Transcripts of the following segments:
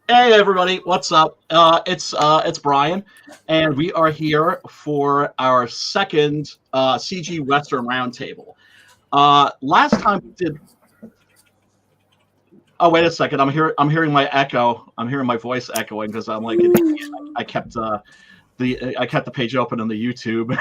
Hey everybody, what's up? It's Brian, and we are here for our second CG Western Roundtable. Last time we did. Oh, wait a second. I'm hearing my echo. I'm hearing my voice echoing because I'm like an idiot. I kept the page open on the YouTube.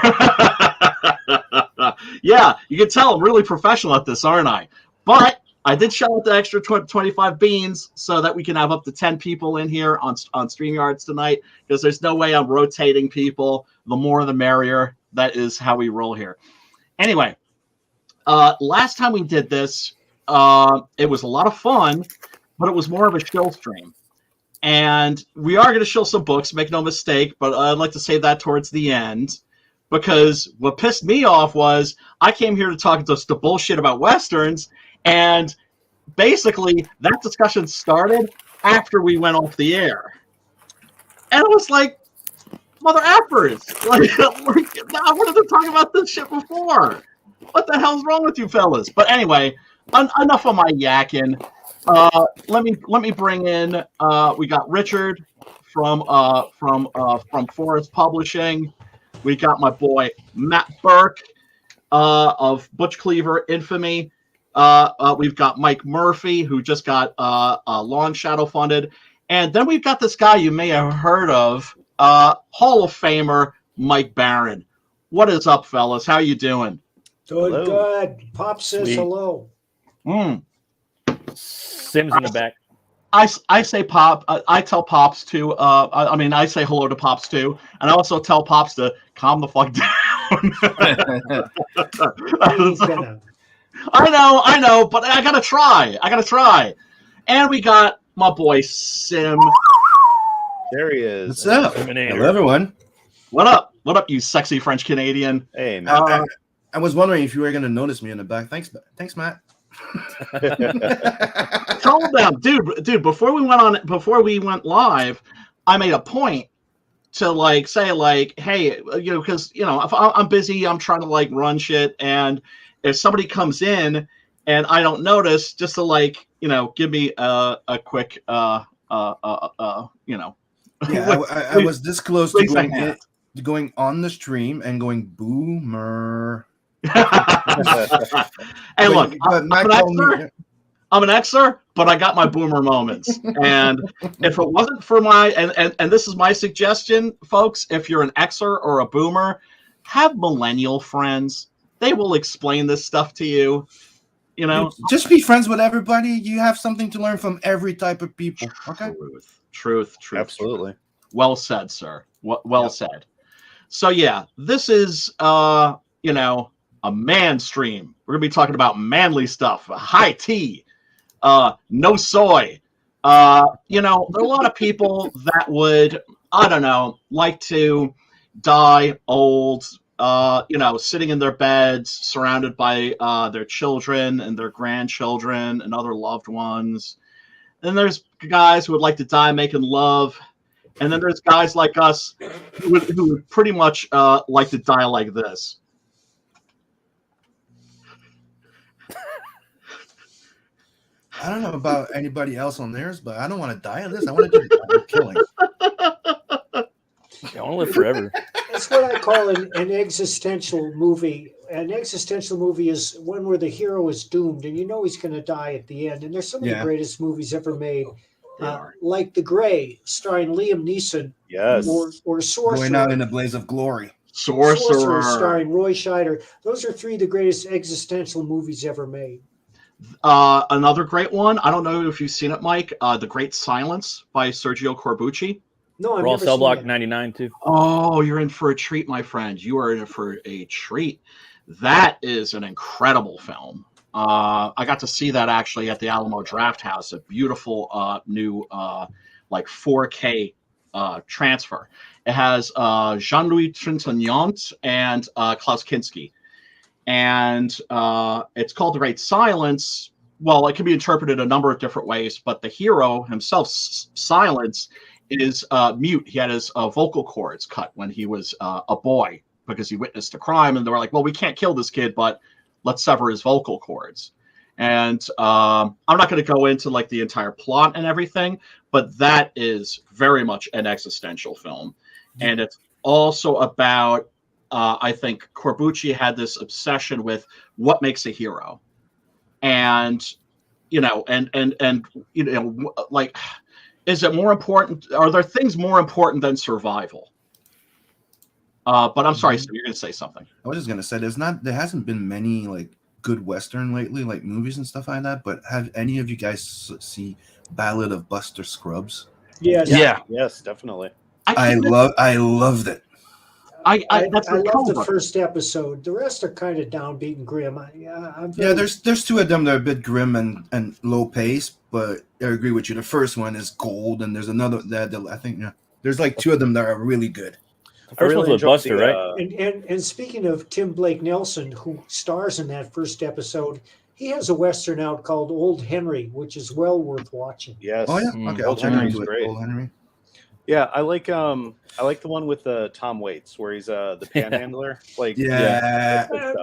Yeah, you can tell I'm really professional at this, aren't I? But I did shell out the extra 25 beans so that we can have up to 10 people in here on StreamYards tonight because there's no way I'm rotating people. The more the merrier. That is how we roll here. Anyway, last time we did this, it was a lot of fun, but it was more of a shill stream. And we are going to shill some books, make no mistake, but I'd like to save that towards the end because what pissed me off was I came here to talk just the bullshit about Westerns, and basically that discussion started after we went off the air. And it was like, mother effers. Like, I wanted to talk about this shit before. What the hell's wrong with you fellas? But anyway, enough of my yakking. Let me bring in. We got Richard from Forest Publishing. We got my boy Matt Burke of Butch Cleaver infamy. We've got Mike Murphy, who just got Long Shadow funded, and then we've got this guy you may have heard of, Hall of Famer Mike Barron. What is up, fellas? How you doing? Doing Hello. good. Pop says Sweet. hello. Sims in the back. I say Pop. I tell Pops to. I say hello to Pops too, and I also tell Pops to calm the fuck down. I know, but I gotta try. And we got my boy Sim. There he is. What's up? Terminator. Hello, everyone. What up? What up, you sexy French Canadian? Hey, man. I was wondering if you were going to notice me in the back. Thanks, Matt. Calm down, dude. Before we went live, I made a point to say hey, because if I'm busy, I'm trying to run shit, and if somebody comes in and I don't notice, just to give me a quick Yeah, I was this close to going on the stream and going boomer. Hey, look, I'm an Xer, but I got my boomer moments. And if it wasn't for and this is my suggestion, folks, if you're an Xer or a boomer, have millennial friends. They will explain this stuff to you. Just be friends with everybody. You have something to learn from every type of people. Okay. Truth. Absolutely. Well said, sir. Well said. So yeah, this is a man stream. We're gonna be talking about manly stuff, high tea, no soy. There are a lot of people that would, I don't know, like to die old, sitting in their beds, surrounded by their children and their grandchildren and other loved ones. Then there's guys who would like to die making love. And then there's guys like us who would pretty much like to die like this. I don't know about anybody else on theirs, but I don't want to die of this. I want to just die of killing. I want to live forever. That's what I call an existential movie. An existential movie is one where the hero is doomed and he's going to die at the end. And there's some of the greatest movies ever made, like The Grey, starring Liam Neeson. Yes. Or Sorcerer. Going out in a blaze of glory. Sorcerer, starring Roy Scheider. Those are three of the greatest existential movies ever made. Another great one. I don't know if you've seen it, Mike. The Great Silence by Sergio Corbucci. No, I've Raw never Cell seen Block it. 99 too. Oh, you're in for a treat, my friend. You are in for a treat. That is an incredible film. I got to see that actually at the Alamo Draft House. A beautiful new 4K transfer. It has Jean-Louis Trintignant and Klaus Kinski. And it's called The Great Silence. Well, it can be interpreted a number of different ways, but the hero himself, Silence, is mute. He had his vocal cords cut when he was a boy because he witnessed a crime, and they were like, well, we can't kill this kid, but let's sever his vocal cords. And I'm not going to go into like the entire plot and everything, but that is very much an existential film. And it's also about, I think Corbucci had this obsession with what makes a hero. And, like, is it more important? Are there things more important than survival? But I'm sorry, so you're going to say something. I was just going to say there hasn't been many like good Western lately, like movies and stuff like that. But have any of you guys see Ballad of Buster Scruggs? Yes. Yeah. Yes, definitely. I loved it. I love the first episode. The rest are kind of downbeat and grim. There's two of them that are a bit grim and low pace, but I agree with you. The first one is gold, and there's another that I think there's like two of them that are really good. The first one's with Buster, right? And speaking of Tim Blake Nelson, who stars in that first episode, he has a Western out called Old Henry, which is well worth watching. Yes. Oh yeah. Okay, I'll check into it. Old Henry. Yeah, I like the one with Tom Waits where he's the panhandler. Like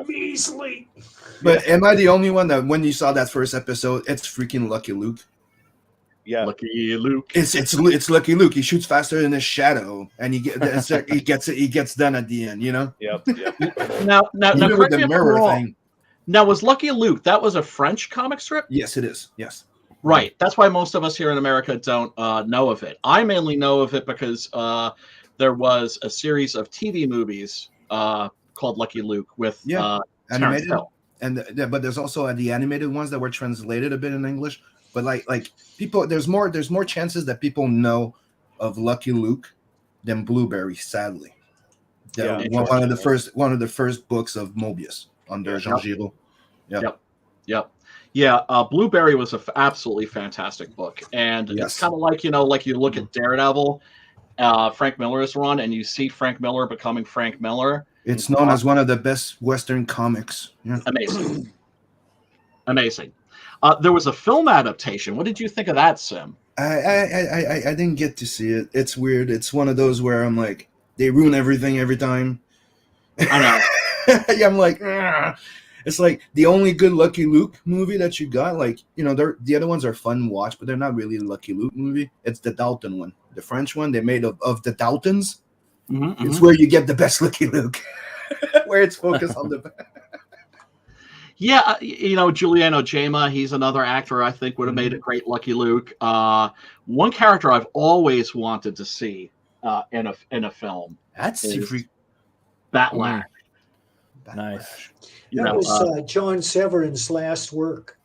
measly. But am I the only one that when you saw that first episode, it's freaking Lucky Luke? Yeah, Lucky Luke. It's Lucky Luke. He shoots faster than his shadow, and he gets done at the end. You know. Yep. Now, with the mirror thing. Now, was Lucky Luke? That was a French comic strip. Yes, it is. Yes. Right. That's why most of us here in America don't know of it. I mainly know of it because there was a series of TV movies called Lucky Luke with animated. Hill. But there's also the animated ones that were translated a bit in English. But like people, there's more chances that people know of Lucky Luke than Blueberry. Sadly, one of the first books of Mobius under Jean Giraud. Yep. Yeah, Blueberry was an absolutely fantastic book, and it's kind of like like you look at Daredevil, Frank Miller's run, and you see Frank Miller becoming Frank Miller. It's known as one of the best Western comics. Yeah. Amazing. There was a film adaptation. What did you think of that, Sim? I didn't get to see it. It's weird. It's one of those where I'm like, they ruin everything every time. I know. I'm like, Argh. It's like the only good Lucky Luke movie that you got. Like, the other ones are fun to watch, but they're not really a Lucky Luke movie. It's the Dalton one, the French one they made of the Daltons. Mm-hmm, it's where you get the best Lucky Luke, where it's focused on the. Yeah, Juliano Jama, he's another actor I think would have made a great Lucky Luke. One character I've always wanted to see in a film. That's Batlash. Nice. That was John Severin's last work.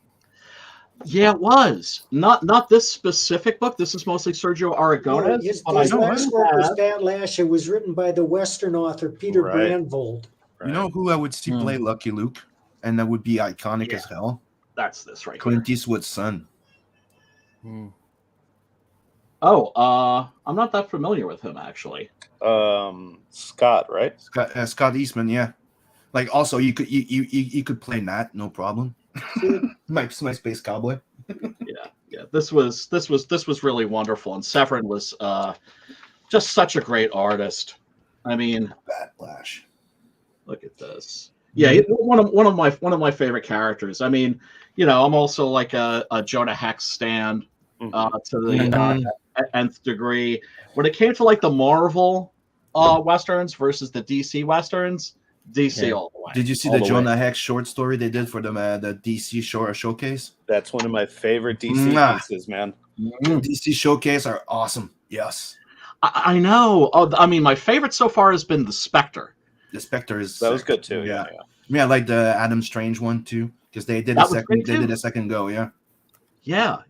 Yeah, it was. Not this specific book. This is mostly Sergio Aragonés. His last work was Batlash. It was written by the Western author Peter Brandvold. Right. You know who I would see play Lucky Luke? And that would be iconic as hell. That's this right Clint here. Eastwood's son. Oh, I'm not that familiar with him actually. Scott, right? Scott Eastman, yeah. Like also you could play Nat, no problem. my space cowboy. Yeah. This was really wonderful, and Severin was just such a great artist. I mean, Batlash. Look at this. Yeah, one of my favorite characters. I mean, I'm also like a Jonah Hex stan to the nth degree. When it came to like the Marvel westerns versus the DC westerns, DC all the way. Did you see the Jonah Hex short story they did for the DC showcase? That's one of my favorite DC pieces, man. DC showcase are awesome. Yes, I know. Oh, I mean, my favorite so far has been the Spectre. The Spectre is that was good too. Yeah, I like the Adam Strange one too because they did a second go. Yeah.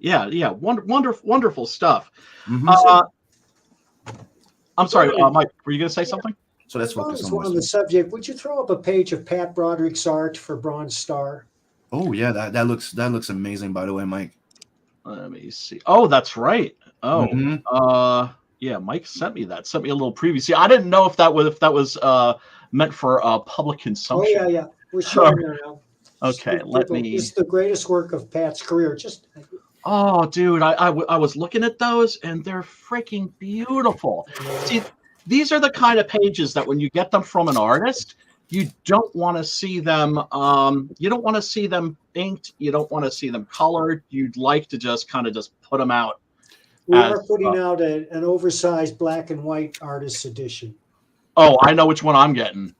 Wonderful stuff. I'm sorry, Mike. Were you going to say something? So let's focus on the subject. Would you throw up a page of Pat Broderick's art for Bronze Star? Oh yeah, that looks amazing. By the way, Mike. Let me see. Oh, that's right. Oh, yeah. Mike sent me that. Sent me a little preview. See, I didn't know if that was meant for public consumption. Oh yeah. We're showing it now. Okay, This is the greatest work of Pat's career. Oh, dude, I was looking at those, and they're freaking beautiful. See, these are the kind of pages that when you get them from an artist, you don't want to see them. You don't want to see them inked. You don't want to see them colored. You'd like to just kind of just put them out. We are putting out an oversized black and white artist edition. Oh, I know which one I'm getting.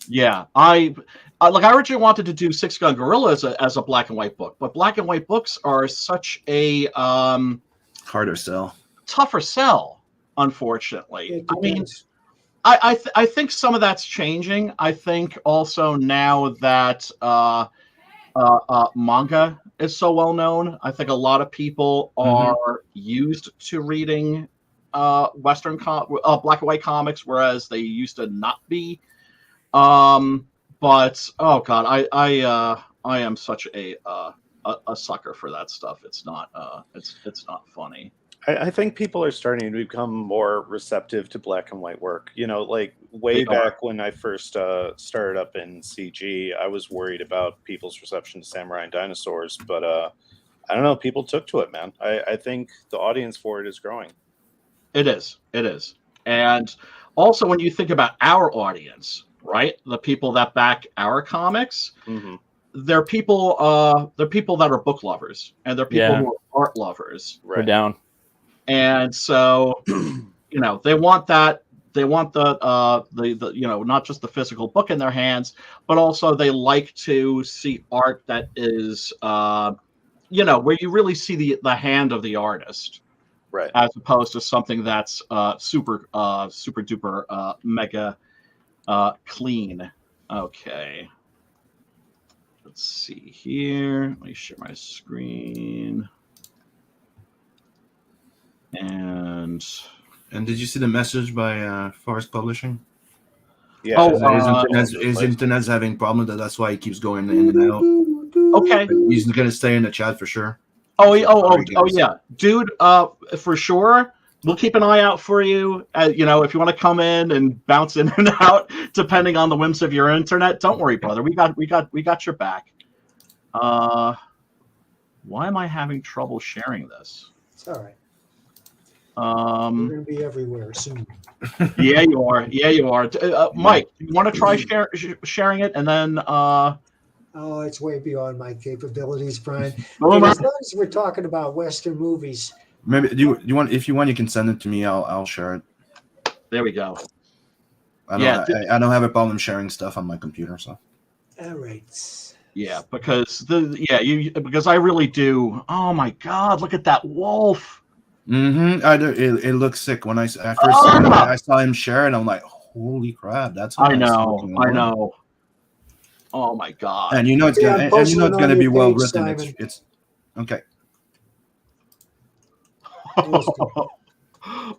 Yeah, I originally wanted to do Six Gun Gorilla as a black and white book, but black and white books are such a harder sell, tougher sell, unfortunately. I mean, I think some of that's changing. I think also now that manga is so well known, I think a lot of people are used to reading Western black and white comics, whereas they used to not be. But oh god, I am such a sucker for that stuff. It's not not funny. I think people are starting to become more receptive to black and white work. You know, like way back when I first started up in CG, I was worried about people's reception to Samurai and Dinosaurs, but I don't know. People took to it, man. I think the audience for it is growing. It is, and also when you think about our audience, right? The people that back our comics, they're people that are book lovers, and they're people who are art lovers. Right. We're down. And so, they want that. They want the not just the physical book in their hands, but also they like to see art that is, where you really see the hand of the artist, right? As opposed to something that's super duper mega clean. Okay. Let's see here. Let me share my screen. And did you see the message by Forest Publishing? Yeah. His internet's having problems. That's why he keeps going in and out. Okay. He's gonna stay in the chat for sure. Oh yeah, dude. For sure. We'll keep an eye out for you. If you want to come in and bounce in and out, depending on the whims of your internet. Don't worry, brother. We got your back. Why am I having trouble sharing this? It's all right. We're going to be everywhere soon. Yeah, you are. Mike, you want to try sharing it, and then? Oh, it's way beyond my capabilities, Brian. As long as we're talking about Western movies. Maybe you want? If you want, you can send it to me. I'll share it. There we go. I don't have a problem sharing stuff on my computer. So. All right. Yeah, because because I really do. Oh my God! Look at that wolf. It looks sick. When I first I saw him share it, I'm like, holy crap, that's. I know. Oh my God! And it's gonna be well written. It's okay.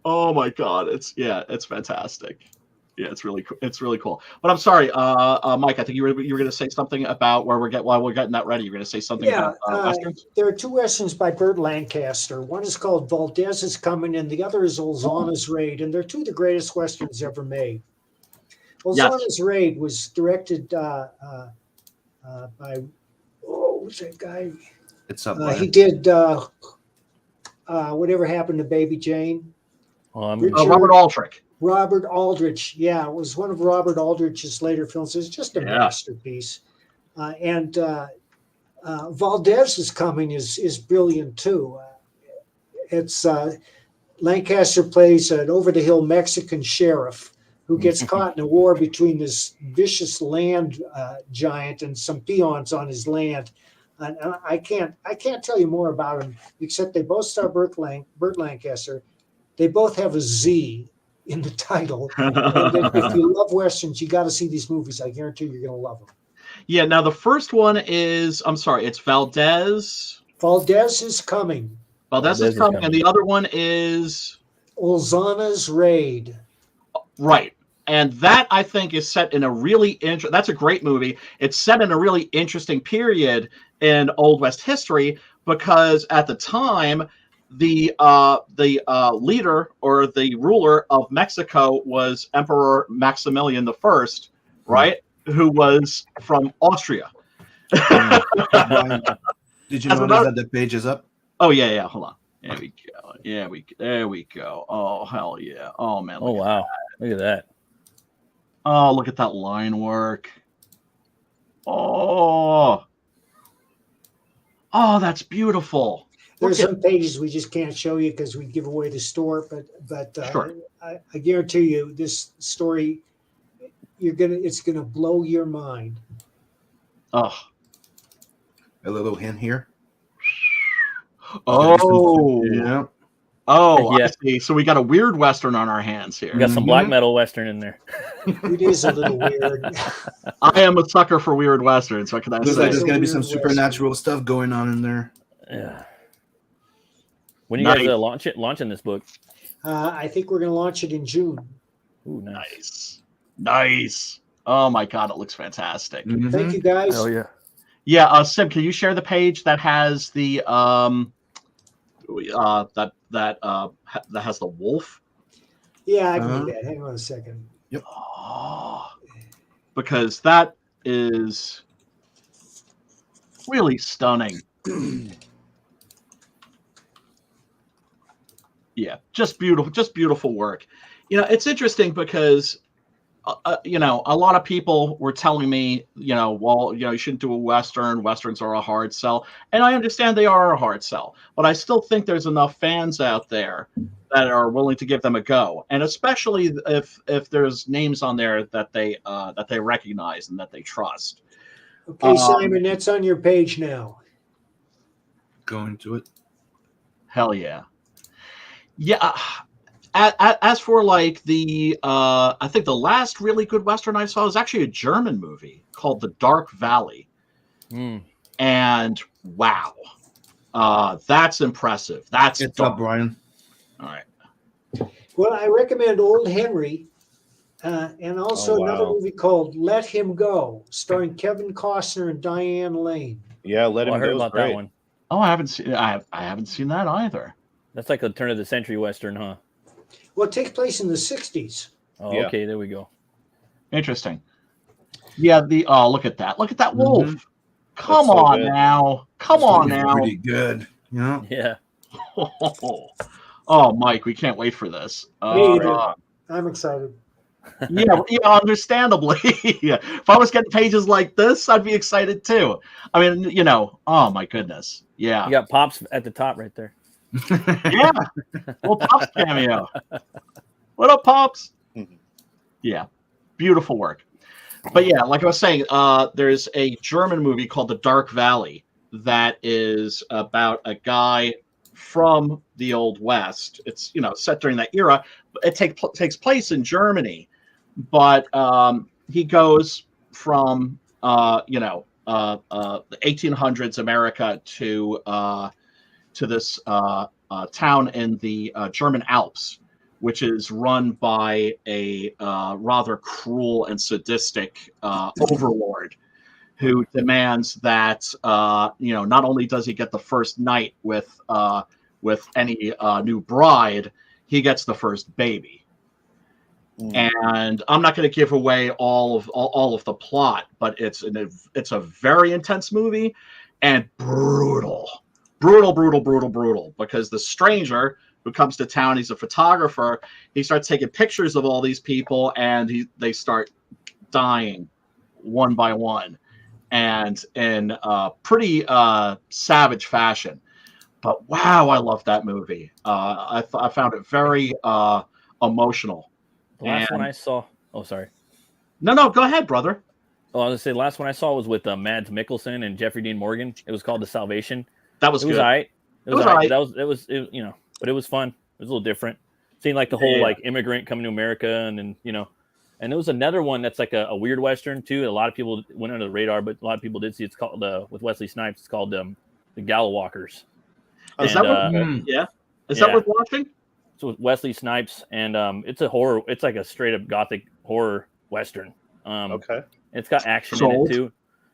Oh my God! It's fantastic. Yeah, it's really cool. But I'm sorry, Mike. I think you were going to say something about while we're getting that ready. You're going to say something about westerns. There are two westerns by Burt Lancaster. One is called Valdez is Coming, and the other is Olzana's Raid. And they're two of the greatest westerns ever made. Olzana's Raid was directed by what's that guy? It's up. He did Whatever Happened to Baby Jane. Robert Aldrich. Robert Aldrich, it was one of Robert Aldrich's later films. It's just a masterpiece. And Valdez is Coming is brilliant too. It's Lancaster plays an over-the-hill Mexican sheriff who gets caught in a war between this vicious land giant and some peons on his land. And I can't tell you more about him except they both star Burt Lancaster. They both have a Z in the title. And if you love westerns, you got to see these movies. I guarantee you're going to love them. Yeah. Now the first one is, it's Valdez. Valdez is Coming. Valdez is coming, and the other one is Olzana's Raid. Right. And that, I think, is set in a really that's a great movie. It's set in a really interesting period in Old West history because at the time, the leader or the ruler of Mexico was Emperor Maximilian I, right? Who was from Austria. Did you notice that the page is up? Oh yeah. Hold on. There we go. There we go. Oh hell yeah. Oh man. Oh wow. Look at that. Oh, look at that line work. Oh, that's beautiful. There's some pages we just can't show you because we give away the store, but Sure. I guarantee you this story, it's gonna blow your mind. Oh, A little hint here. oh, Yeah. oh, Yeah. I see. So we got a weird Western on our hands here. We got some black metal Western in there. It is a little weird. I am a sucker for weird Westerns. What can I Looks say? like there's gonna be Weird some Western. supernatural stuff going on in there. Yeah. When are you Nice. guys launching this book? I think we're gonna launch it in June. Ooh, nice. Nice. Oh my God, it looks fantastic. Mhm. Thank you, guys. Oh yeah. Yeah, Sim, can you share the page that has the that has the wolf? Yeah, I can do that. Hang on a second. Oh, because that is really stunning. Yeah, just beautiful work. It's interesting because a lot of people were telling me, well, you shouldn't do a Western. Westerns are a hard sell. And I understand they are a hard sell, but I still think there's enough fans out there that are willing to give them a go. And especially if there's names on there that they recognize and that they trust. Okay, Simon, that's on your page now. Going to it. Hell yeah. Yeah. As for like I think the last really good Western I saw was actually a German movie called The Dark Valley. And wow, that's impressive. It's up, Brian. All right. Well, I recommend Old Henry, and also another movie called Let Him Go, starring Kevin Costner and Diane Lane. Yeah, Let Him Go. I heard about that one. Oh, I haven't seen that either. That's like a turn of the century Western, huh? Well, it takes place in the 60s. Oh, Yeah. okay, there we go. Interesting. Yeah, look at that. Look at that wolf. Come so on good. now. Come on now. Pretty good. Yeah. Yeah. Oh, Mike, we can't wait for this. Me either. I'm excited. Yeah, understandably. Yeah. If I was getting pages like this, I'd be excited too. I mean, oh my goodness. Yeah. You got Pops at the top right there. Yeah. Well, Pops cameo. What up, Pops? Yeah. Beautiful work. But yeah, like I was saying, there's a German movie called The Dark Valley that is about a guy from the Old West. It's set during that era. It takes place in Germany, but he goes from the 1800s America to this town in the German Alps, which is run by a rather cruel and sadistic overlord who demands that not only does he get the first night with any new bride, he gets the first baby. And I'm not going to give away all of the plot, but it's a very intense movie and brutal, because the stranger who comes to town, he's a photographer. He starts taking pictures of all these people, and they start dying one by one, and in pretty savage fashion. But wow, I love that movie. I found it very emotional. The last one I saw. Oh, sorry. No, go ahead, brother. Oh, I was gonna say the last one I saw was with Mads Mikkelsen and Jeffrey Dean Morgan. It was called The Salvation. That was good. All right. It was all right. But it was fun. It was a little different. Seeing like the whole like immigrant coming to America, and then and there was another one that's like a weird Western too. A lot of people went under the radar, but a lot of people did see. It's called with Wesley Snipes. It's called The Gallowalkers. Is that worth watching? So with Wesley Snipes, and it's a horror. It's like a straight up gothic horror Western. Okay. It's got action in it too.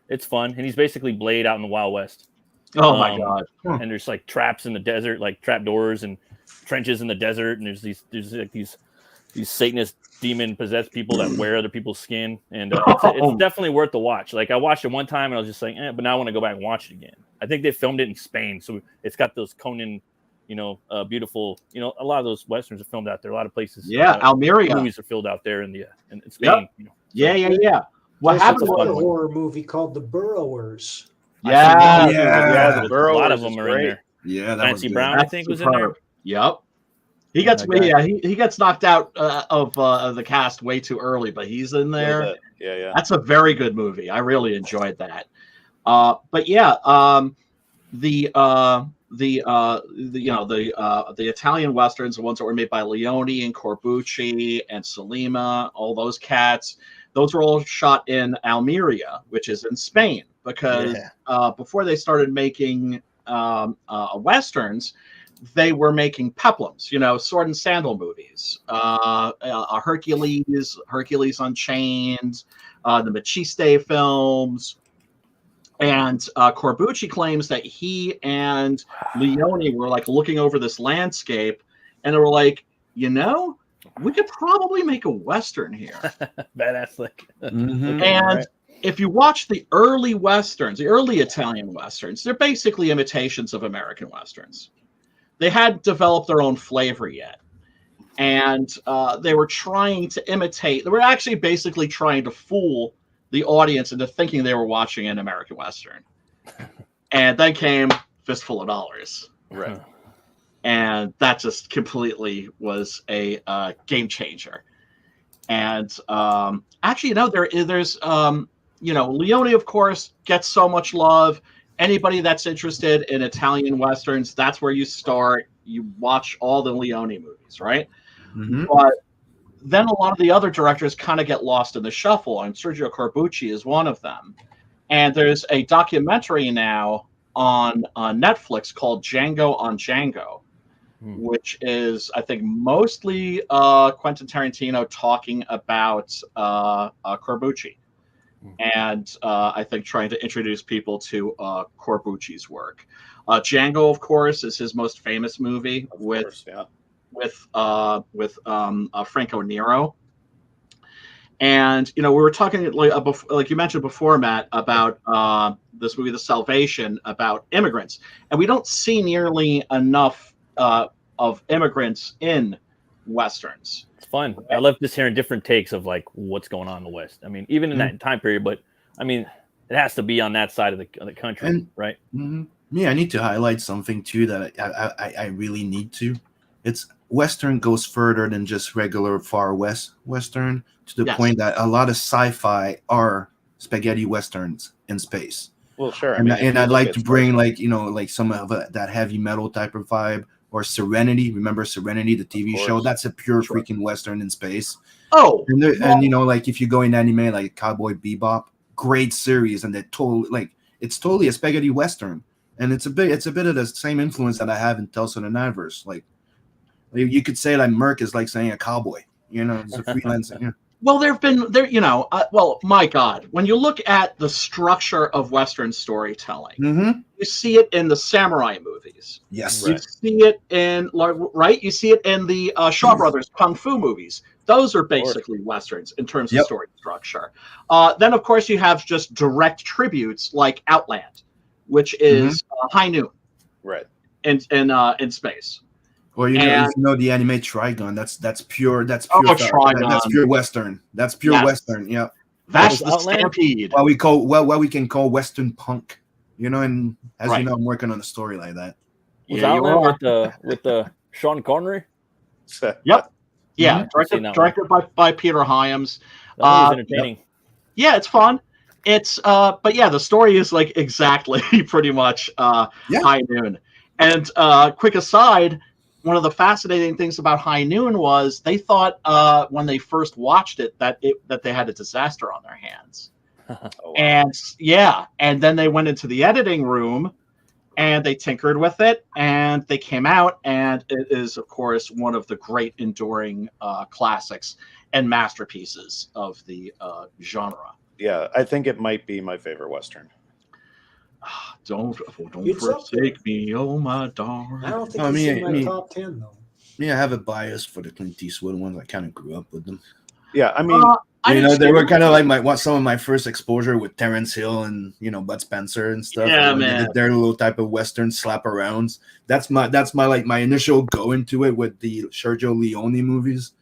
It's fun, and he's basically Blade out in the Wild West. Oh my God! And there's like traps in the desert, like trap doors and trenches in the desert, and there's like these Satanist demon possessed people that wear other people's skin, and it's definitely worth the watch. Like I watched it one time and I was just like, but now I want to go back and watch it again. I think they filmed it in Spain, so it's got those Conan, beautiful. A lot of those westerns are filmed out there. A lot of places. Yeah, Almeria movies are filmed out there in Spain. Yep. Yeah. What There's happened another was, horror movie called The Burrowers. yeah, Yeah, the a Burrowers lot of is them are in great. there. Yeah, that Clancy was good. Brown, I think, was in there. Yep. He Yeah, gets that guy. he gets knocked out of the cast way too early, but he's in there. Yeah. That's a very good movie. I really enjoyed that. But yeah, the Italian westerns, the ones that were made by Leone and Corbucci and Salima, all those cats, those were all shot in Almeria, which is in Spain, because before they started making westerns, they were making peplums, sword and sandal movies, Hercules Unchained, the Machiste films. And Corbucci claims that he and Leone were like looking over this landscape, and they were like, we could probably make a Western here. Badass lick. And if you watch the early Westerns, the early Italian Westerns, they're basically imitations of American Westerns. They hadn't developed their own flavor yet. And they were trying to imitate, they were actually basically trying to fool the audience into thinking they were watching an American Western. And then came Fistful of Dollars. Right. And that just completely was a game changer. And actually, there's Leone, of course, gets so much love. Anybody that's interested in Italian Westerns, that's where you start. You watch all the Leone movies, right? Mm-hmm. But then a lot of the other directors kind of get lost in the shuffle, and Sergio Corbucci is one of them. And there's a documentary now on Netflix called Django on Django, which is, I think, mostly Quentin Tarantino talking about Corbucci. And I think trying to introduce people to Corbucci's work. Django, of course, is his most famous movie with Franco Nero. And we were talking like you mentioned before, Matt, about this movie, The Salvation, about immigrants, and we don't see nearly enough of immigrants in Westerns. It's fun. I love just hearing different takes of like what's going on in the West. I mean, even in that time period, but I mean, it has to be on that side of the country, right? Yeah, I need to highlight something too that I really need to. It's Western goes further than just regular Far West Western, to the point that a lot of sci-fi are spaghetti westerns in space. Well, sure. And I'd like to bring like some of that heavy metal type of vibe, or Serenity. Remember Serenity, the TV show? That's a pure freaking Western in space. Oh, and like if you go in anime like Cowboy Bebop, great series, and it's totally a spaghetti Western. And it's a bit of the same influence that I have in Tales of the Nightverse. Like you could say like Merc is like saying a cowboy, it's a freelancer. Yeah. Well, my God, when you look at the structure of Western storytelling, you see it in the samurai movies. Yes. You see it in, right? You see it in the Shaw Brothers Kung Fu movies. Those are basically Westerns in terms of story structure. Then, of course, you have just direct tributes like Outland, which is High Noon. Right. In space. Or the anime Trigun, that's pure Trigun. That's pure Western. That's pure Western. Yeah. That's the Stampede. What we can call Western punk. And as you know, I'm working on a story like that. Was Outland with the Sean Connery? Yep. Yeah. Directed by Peter Hyams. That was entertaining. Yeah, it's fun. It's but yeah, the story is like exactly pretty much High Noon. And quick aside, one of the fascinating things about High Noon was they thought when they first watched it that they had a disaster on their hands. Oh, wow. And then they went into the editing room and they tinkered with it, and they came out, and it is, of course, one of the great enduring classics and masterpieces of the genre. Yeah, I think it might be my favorite Western. Don't forsake me, oh my darling. I don't think it's in my top 10 though. Yeah, I have a bias for the Clint Eastwood ones. I kind of grew up with them. Yeah, I mean, they were kind of like some of my first exposure with Terrence Hill and Bud Spencer and stuff. Yeah, man. They did their little type of Western slap arounds. That's my like my initial go into it with the Sergio Leone movies.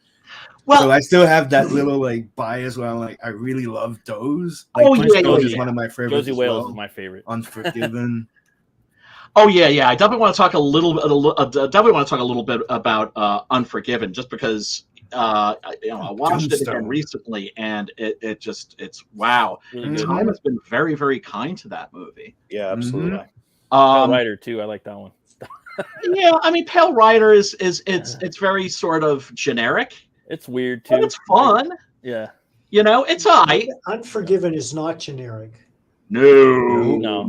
Well, so I still have that little like bias where I'm like, I really love those. Like, Oh, Prince yeah, George yeah, is yeah. one of my favorites. Josie as Wales well. is my favorite. Unforgiven. Oh yeah. I definitely want to talk a little bit about Unforgiven, just because I watched it again Tombstone. recently, and it's wow. Really Mhm. good. Time has been very, very kind to that movie. Yeah, absolutely. Pale Rider too. I like that one. Yeah, I mean, Pale Rider is it's very sort of generic, It's weird too. but it's fun. Yeah. It's all right. Unforgiven is not generic. No.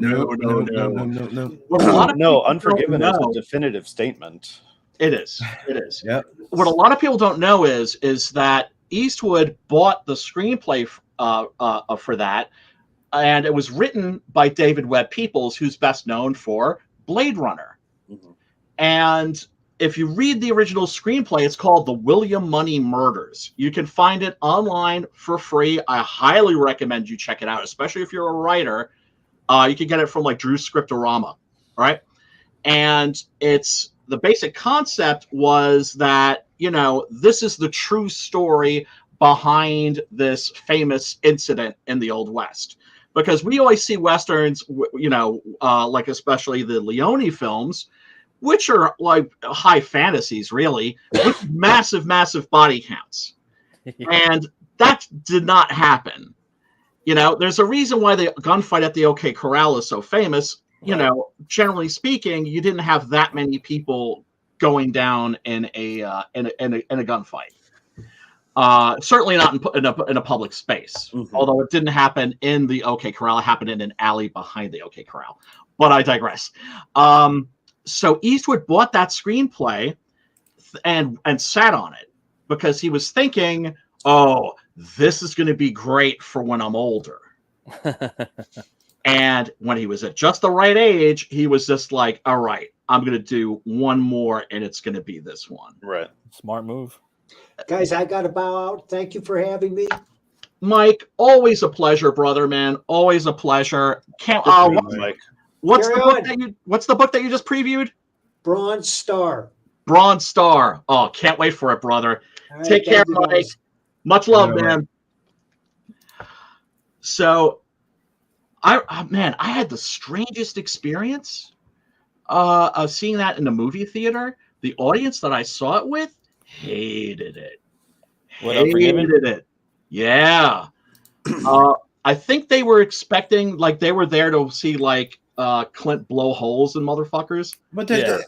What a lot of No, people Unforgiven don't is a know, definitive statement. it is. It is. Yep. What a lot of people don't know is that Eastwood bought the screenplay for that, and it was written by David Webb Peoples, who's best known for Blade Runner. Mhm. And if you read the original screenplay, it's called The William Money Murders. You can find it online for free. I highly recommend you check it out, especially if you're a writer. You can get it from like Drew's Scriptorama, right? And the basic concept was that, this is the true story behind this famous incident in the Old West. Because we always see Westerns, like especially the Leone films, which are like high fantasies, really, with massive, massive body counts. And that did not happen. There's a reason why the gunfight at the OK Corral is so famous. Right. Generally speaking, you didn't have that many people going down in a gunfight. Certainly not in a public space. Mhm. Although it didn't happen in the OK Corral, it happened in an alley behind the OK Corral. But I digress. So Eastwood bought that screenplay and sat on it because he was thinking, oh, this is going to be great for when I'm older. And when he was at just the right age, he was just like, all right, I'm going to do one more, and it's going to be this one. Right. Smart move. Guys, I got to bow out. Thank you for having me. Mike, always a pleasure, brother, man. Always a pleasure. Can't. Mike. What's Carry the book that you just previewed? Bronze Star. Bronze Star. Oh, can't wait for it, brother. All right, Take care, thank you, Mike. guys. Much love, All right. man. So, I had the strangest experience of seeing that in the movie theater. The audience that I saw it with hated it. What, Unforgiven? Hated it. Yeah. I think they were expecting, like, they were there to see, like, Clint blow holes in motherfuckers. But Yeah.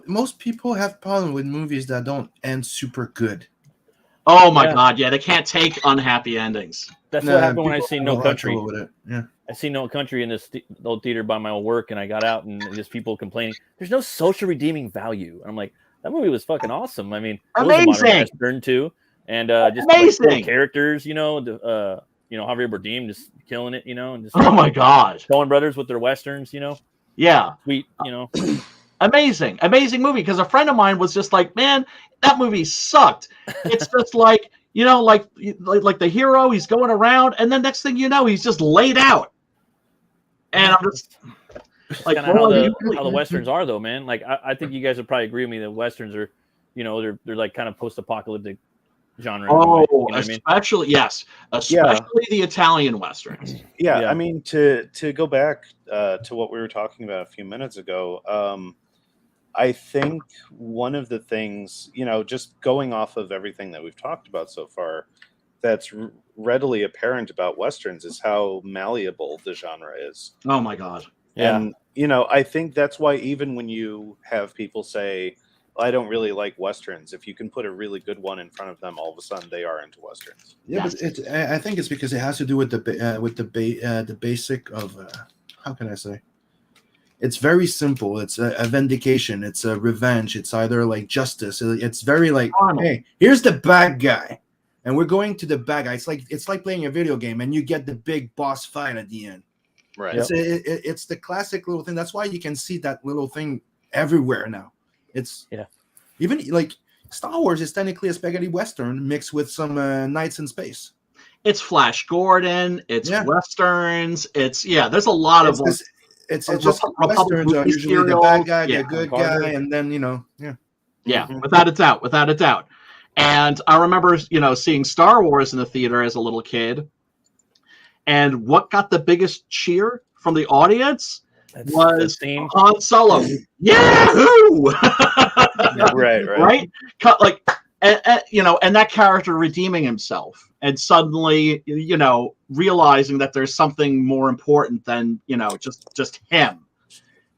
most people have problem with movies that don't end super good. Oh my Yeah. God! Yeah, they can't take unhappy endings. That's Nah, what happened when I people seen have No a lot of Country. trouble with it. Yeah. I seen No Country in this old theater by my old work, and I got out and just people complaining. There's no social redeeming value. I'm like, that movie was fucking awesome. I mean, it was a modern Amazing. Western too, and just like, Amazing. cool characters. Javier Bardem just killing it. And just Oh my God! Coen Brothers with their westerns. Yeah, Sweet. amazing movie. Because a friend of mine was just like, "Man, that movie sucked." It's just like like the hero, he's going around, and then next thing you know, he's just laid out. And I'm just like, Kind of how the westerns are, though, man. Like I think you guys would probably agree with me that westerns are, they're like kind of post-apocalyptic genre. Oh, you know what I mean? especially the Italian westerns. Yeah, Yeah. I mean, to go back to what we were talking about a few minutes ago, I think one of the things, just going off of everything that we've talked about so far, that's readily apparent about westerns is how malleable the genre is. Oh my God! Yeah. And I think that's why even when you have people say, I don't really like westerns, if you can put a really good one in front of them, all of a sudden they are into westerns. Yeah, Yes. but I think it's because it has to do with the basic of how can I say? It's very simple. It's a vindication. It's a revenge. It's either like justice. It's very like, hey, here's the bad guy, and we're going to the bad guy. It's like playing a video game, and you get the big boss fight at the end. Right. Yep. It's the classic little thing. That's why you can see that little thing everywhere now. It's even like Star Wars is technically a spaghetti western mixed with some knights in space. It's Flash Gordon. It's westerns. There's a lot of. It's just westerns are usually the bad guy, the good guy, and then Yeah, without a doubt. And I remember, seeing Star Wars in the theater as a little kid. And what got the biggest cheer from the audience was Han Solo. Yahoo! Right. Right? Like, and that character redeeming himself and suddenly, realizing that there's something more important than, just him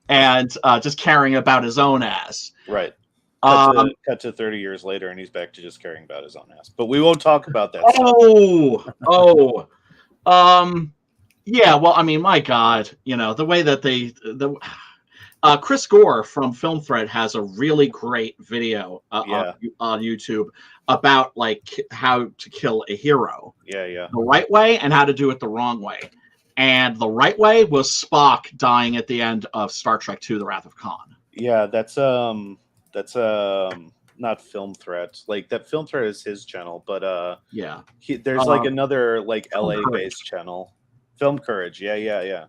and just caring about his own ass. Right. Cut to 30 years later, and he's back to just caring about his own ass. But we won't talk about that. Yeah. Well, I mean, my God, the way that Chris Gore from Film Thread has a really great video on YouTube about like how to kill a hero. Yeah. The right way and how to do it the wrong way. And the right way was Spock dying at the end of Star Trek II: The Wrath of Khan. Yeah, that's not Film Threat. Like that Film Threat is his channel, but there's like another like LA based channel, Film Courage. Yeah.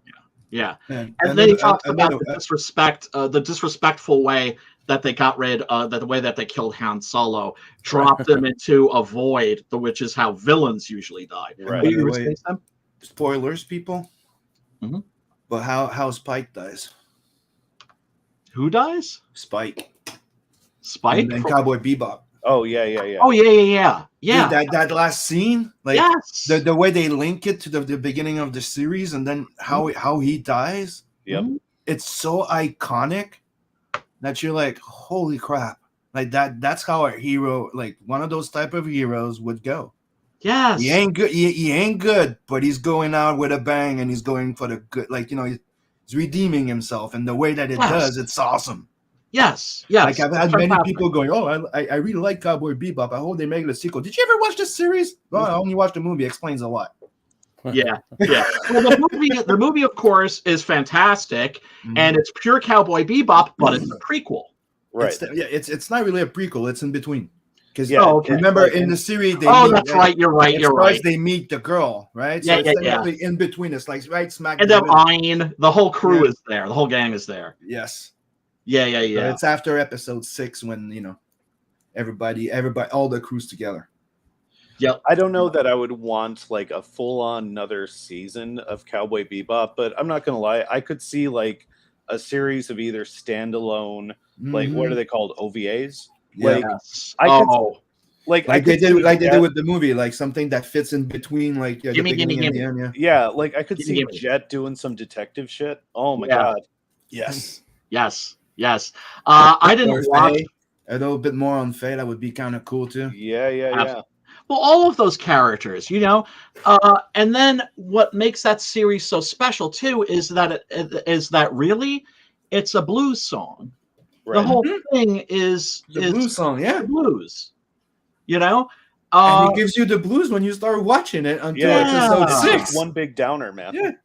And then he talks about the disrespectful way that they got rid of the way that they killed Han Solo, dropped him into a void, which is how villains usually die. Right. Spoilers, people. Mm-hmm. But how Spike dies? Who dies? Spike. And Cowboy Bebop. Oh yeah. Oh yeah. Dude, that last scene, like yes. the way they link it to the beginning of the series, and then how he dies. Yep. It's so iconic that you're like, holy crap! Like that's how a hero, like one of those type of heroes, would go. Yes. He ain't good. He ain't good, but he's going out with a bang, and he's going for the good. Like he's redeeming himself, and the way that it does, it's awesome. Yes. Like I've had many people going, "Oh, I really like Cowboy Bebop. I hope they make the sequel." Did you ever watch this series? Well, I only watched the movie. Explains a lot. Yeah. Well, the movie, of course, is fantastic, and it's pure Cowboy Bebop, but it's a prequel. Right. It's not really a prequel. It's in between. Because remember in the series, that's right. You're right. They meet the girl, right? So it's technically in between. It's like right smack. And the whole crew is there. The whole gang is there. Yes. Yeah. So it's after episode 6 when everybody, all the crew's together. Yep. I don't know that I would want like a full-on another season of Cowboy Bebop, but I'm not gonna lie, I could see like a series of either standalone, like what are they called, OVAs? Like I could do with the movie, like something that fits in between, like the beginning and the end. Yeah, like I could see Jet doing some detective shit. Oh my god. Yes. I didn't watch a little bit more on Faye. That would be kind of cool too. Yeah. Well, all of those characters, and then what makes that series so special too is that really it's a blues song. Right. The whole thing is the blues song, the blues. And it gives you the blues when you start watching it until episode 6. One big downer, man.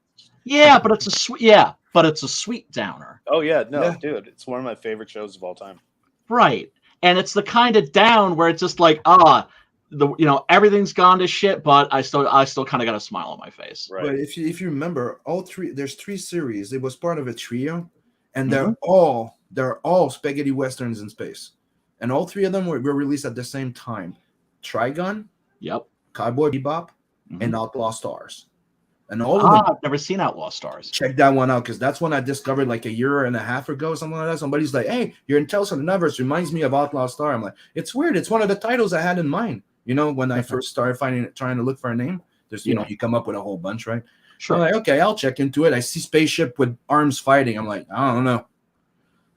Yeah, but it's a sweet downer. Oh yeah, dude, it's one of my favorite shows of all time. Right, and it's the kind of down where it's just like everything's gone to shit, but I still kind of got a smile on my face. Right. But if you remember, there's 3 series. It was part of a trio, and they're all spaghetti westerns in space, and all 3 of them were released at the same time. Trigun, Cowboy Bebop, and Outlaw Stars. And all of them. I've never seen Outlaw Stars. Check that one out, because that's one I discovered like a year and a half ago, something like that. Somebody's like, "Hey, your Tales of the Universe reminds me of Outlaw Star." I'm like, it's weird. It's one of the titles I had in mind. When I first started trying to look for a name, there's you come up with a whole bunch, right? Sure. I'm like, okay, I'll check into it. I see spaceship with arms fighting. I'm like, I don't know.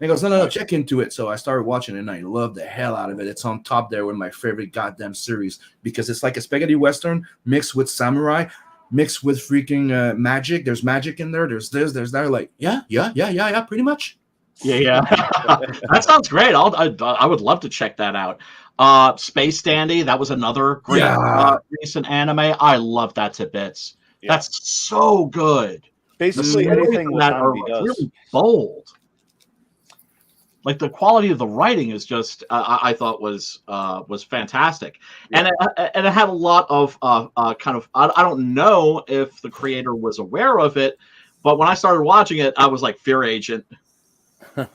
He goes, no, check into it. So I started watching it, and I love the hell out of it. It's on top there with my favorite goddamn series, because it's like a spaghetti western mixed with samurai, mixed with freaking magic. There's magic in there. There's this, there's that. Like, yeah, pretty much. Yeah. That sounds great. I would love to check that out. Space Dandy, that was another great recent anime. I love that to bits. Yeah. That's so good. Basically, anything that are really bold. Like the quality of the writing is just, I thought was fantastic, and it had a lot of kind of. I don't know if the creator was aware of it, but when I started watching it, I was like Fear Agent.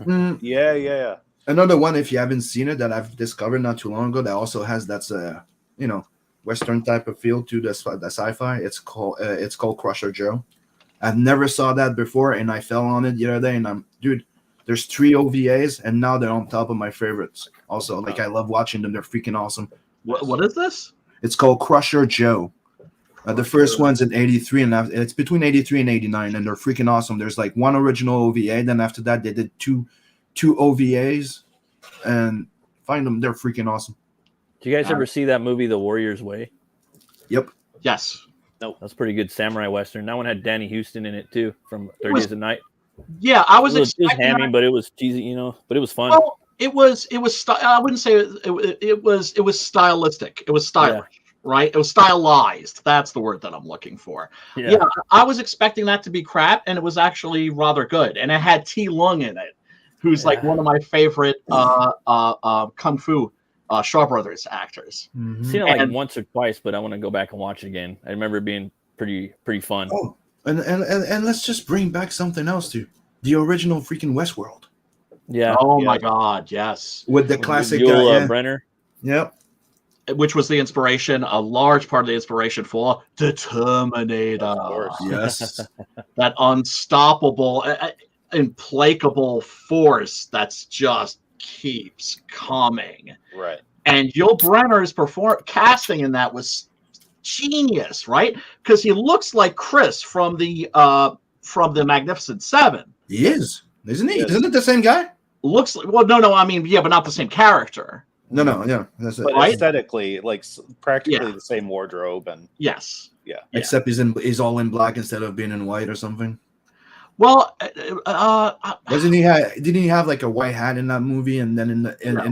Yeah. Another one, if you haven't seen it, that I've discovered not too long ago, that also has that's a Western type of feel to the sci-fi. It's called Crusher Joe. I've never saw that before, and I fell on it the other day, and there's 3 OVAs, and now they're on top of my favorites. Also, like I love watching them; they're freaking awesome. What is this? It's called Crusher Joe. The first one's in '83, and it's between '83 and '89, and they're freaking awesome. There's like 1 original OVA, then after that they did two OVAs, and find them. They're freaking awesome. Did you guys ever see that movie, The Warrior's Way? Yep. Yes. Nope. That's pretty good samurai western. That one had Danny Houston in it too, from 30 Days a Night. Yeah, I was It was expecting hammy, but it was cheesy, but it was fun. Well, it was. I wouldn't say it was stylistic. It was stylish. Yeah. Right? It was stylized. That's the word that I'm looking for. Yeah, I was expecting that to be crap, and it was actually rather good. And it had T. Lung in it, who's like one of my favorite kung fu Shaw Brothers actors. Mm-hmm. Seen it like once or twice, but I want to go back and watch it again. I remember it being pretty fun. Oh, and let's just bring back something else too. The original freaking Westworld. Yeah. Oh my God, yes. With the classic Brenner. Yep. Which was the inspiration, a large part of the inspiration for the Terminator. Of course. Yes. That unstoppable, implacable force that's just keeps coming. Right. And Yul Brynner's casting in that was genius, right? Because he looks like Chris from the Magnificent Seven. He is, isn't he? Isn't it the same guy? Looks like, well, no, I mean, yeah, but not the same character. No, yeah, that's it. But right? Aesthetically, like practically the same wardrobe, and yes, yeah. Except he's all in black instead of being in white or something. Well, didn't he have like a white hat in that movie, and then in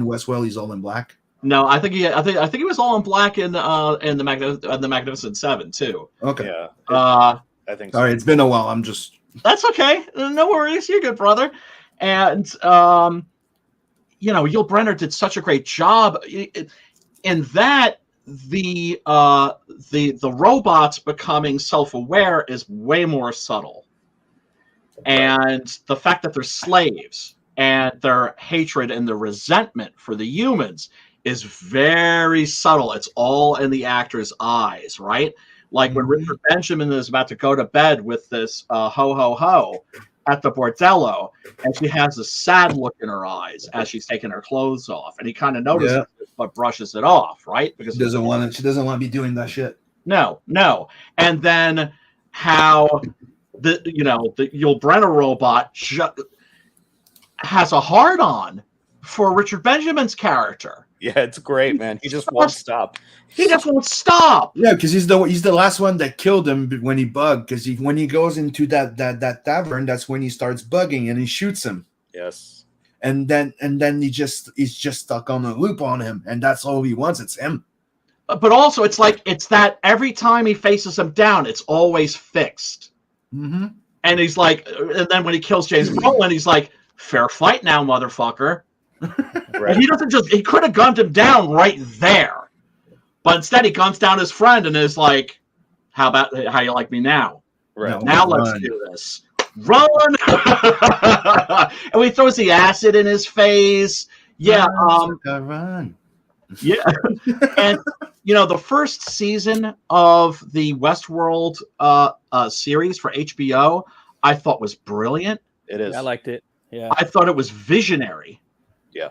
Westworld he's all in black? No, I think he was all in black in the Magnificent Seven too. Okay, yeah, I think. Sorry, it's been a while. I'm just. That's okay. No worries. You're good, brother. And Yul Brynner did such a great job in that the robots becoming self-aware is way more subtle, and the fact that they're slaves and their hatred and the resentment for the humans is very subtle. It's all in the actor's eyes, right? Like when Richard Benjamin is about to go to bed with this ho ho ho at the bordello, and she has a sad look in her eyes as she's taking her clothes off, and he kind of notices it, but brushes it off, right? Because she doesn't want to be doing that shit. No. And then how the Yul Brynner robot has a hard on for Richard Benjamin's character. Yeah, it's great, man. He just won't stop. He just won't stop. Yeah, because he's the last one that killed him when he bugged. Because when he goes into that tavern, that's when he starts bugging and he shoots him. Yes. And then he's just stuck on a loop on him, and that's all he wants. It's him. But also, it's that every time he faces him down, it's always fixed. Mm-hmm. And he's like, and then when he kills James Brolin, he's like, "Fair fight now, motherfucker." Right. He could have gunned him down right there, but instead he guns down his friend and is like, how you like me now? Right. Now let's do this. Run. And he throws the acid in his face. Yeah. Run. Yeah. And the first season of the Westworld series for HBO, I thought was brilliant. It is. I liked it. Yeah. I thought it was visionary. Yeah.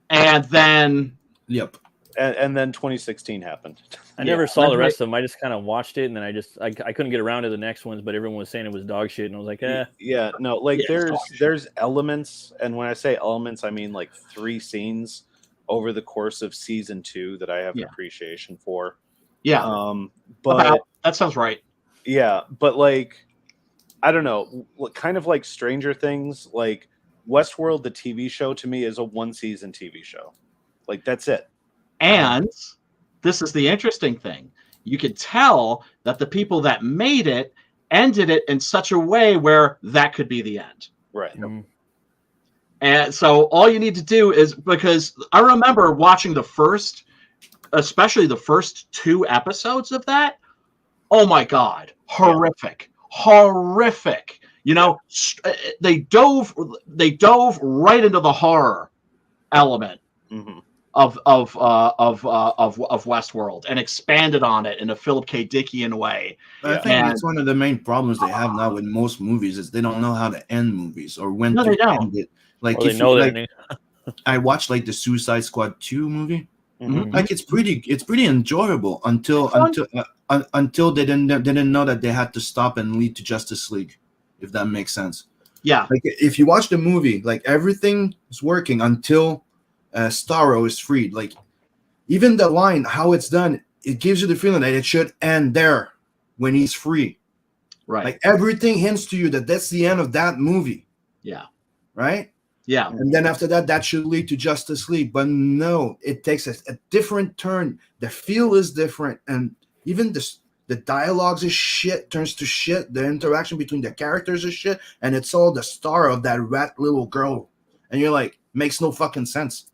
And then Yep. And then 2016 happened. I never saw the rest of them. I just kind of watched it, and then I couldn't get around to the next ones, but everyone was saying it was dog shit, and I was like, eh. Yeah, no, like there's elements, and when I say elements, I mean like 3 scenes over the course of season 2 that I have appreciation for. Yeah. But that sounds right. Yeah, but like I don't know, kind of like Stranger Things, like Westworld, the TV show, to me is a 1-season TV show. Like that's it. And this is the interesting thing. You could tell that the people that made it ended it in such a way where that could be the end. Right. Mm-hmm. And so all you need to do is, because I remember watching especially the first 2 episodes of that. Oh my God. Horrific. They dove right into the horror element Mm-hmm. of Westworld and expanded on it in a Philip K. Dickian way. I think it's one of the main problems they have now with most movies is they don't know how to end movies or when to end it. Like or if they know you, that like, I watched like the Suicide Squad 2 movie. Mm-hmm. Like it's pretty enjoyable until they didn't know that they had to stop and lead to Justice League, if that makes sense. Yeah. Like if you watch the movie, like everything is working until Starro is freed. Like even the line, how it's done, it gives you the feeling that it should end there when he's free. Right. Like everything hints to you that that's the end of that movie. Yeah. Right. Yeah. And then after that, that should lead to Justice League. But no, it takes a different turn. The feel is different. And even the dialogues is shit, turns to shit. The interaction between the characters is shit. And it's all the star of that rat little girl. And you're like, makes no fucking sense.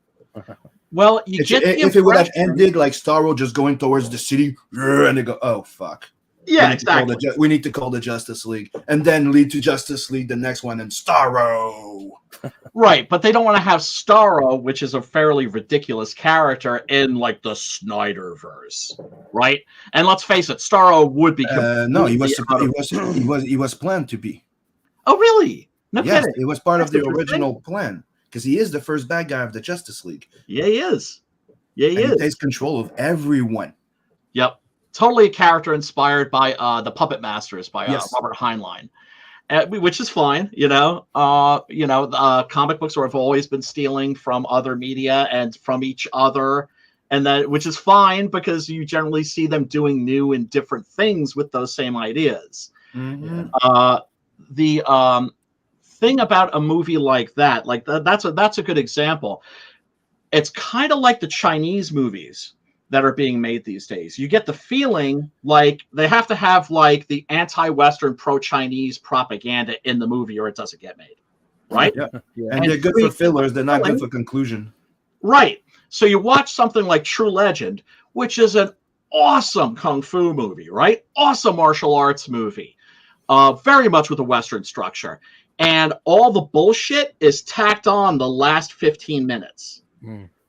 Well, if it would have ended like Starro just going towards the city, and they go, oh, fuck. Yeah, exactly. We need to call the Justice League, and then lead to Justice League, the next one, and Starro. Right, but they don't want to have Starro, which is a fairly ridiculous character, in like the Snyderverse, right? And let's face it, Starro would be. No, he was planned to be. Oh, really? No yes, kidding. It was part of the original plan because he is the first bad guy of the Justice League. Yeah, he is. Yeah, he is. He takes control of everyone. Yep. Totally a character inspired by the Puppet Masters by Robert Heinlein, which is fine. Comic books have always been stealing from other media and from each other, and that which is fine because you generally see them doing new and different things with those same ideas. Mm-hmm. The thing about a movie like that, that's a good example. It's kind of like the Chinese movies that are being made these days. You get the feeling like they have to have like the anti-Western, pro-Chinese propaganda in the movie or it doesn't get made, right? Yeah. And they're good for fillers. They're not good for conclusion. Right. So you watch something like True Legend, which is an awesome kung fu movie, right? Awesome martial arts movie, very much with a Western structure. And all the bullshit is tacked on the last 15 minutes.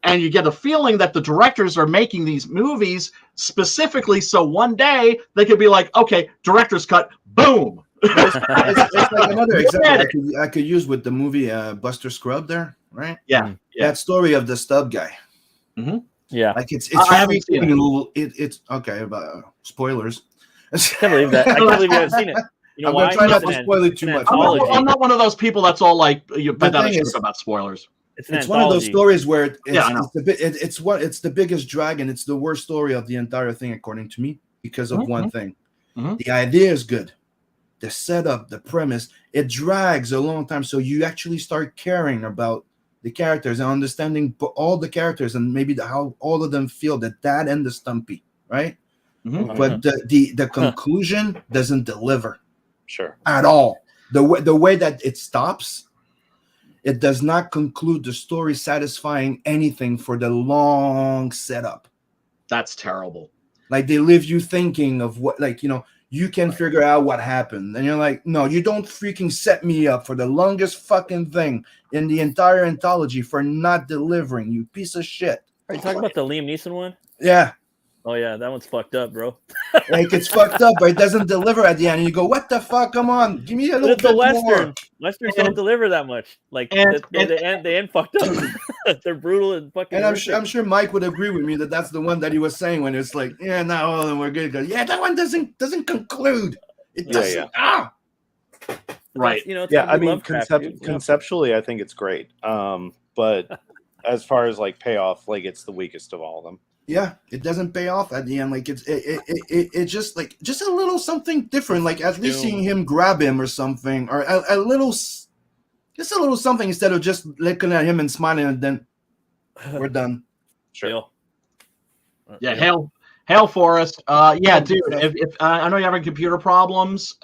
And you get a feeling that the directors are making these movies specifically so one day they could be like, okay, director's cut, boom. It's like another example I could use with the movie Buster Scrub there, right? Yeah. That story of the stub guy. Mm-hmm. Yeah. I haven't seen it. It's okay, but spoilers. I can't believe that. I can't believe you haven't seen it. You know, I'm trying not to spoil it too much. I'm not one of those people that's all like about spoilers. It's one of those stories where it's the biggest drag and it's the worst story of the entire thing, according to me, because of one thing. Mm-hmm. The idea is good. The setup, the premise, it drags a long time. So you actually start caring about the characters and understanding all the characters and maybe how all of them feel, the dad and the Stumpy, right? Mm-hmm. But the conclusion doesn't deliver. Sure. At all. The way that it stops, it does not conclude the story satisfying anything for the long setup. That's terrible. Like they leave you thinking of what, like, you can figure out what happened. And you're like, no, you don't freaking set me up for the longest fucking thing in the entire anthology for not delivering, you piece of shit. Are you talking about the Liam Neeson one? Yeah. Oh, yeah, that one's fucked up, bro. Like, it's fucked up, but it doesn't deliver at the end. And you go, what the fuck? Come on. Give me a little bit Western. more. Westerns don't deliver that much. Like, they end fucked up. They're brutal and fucking. And I'm sure Mike would agree with me that that's the one that he was saying when it's like, yeah, no, we're good. Yeah, that one doesn't conclude. It doesn't. Yeah. Right. I mean, conceptually, I think it's great. But as far as like payoff, like it's the weakest of all of them. Yeah, it doesn't pay off at the end. Like it just like just a little something different. Like at least seeing him grab him or something, or a little, just a little something instead of just looking at him and smiling and then we're done. Sure. Yeah. Hail Forrest. Yeah, dude. If I know you're having computer problems.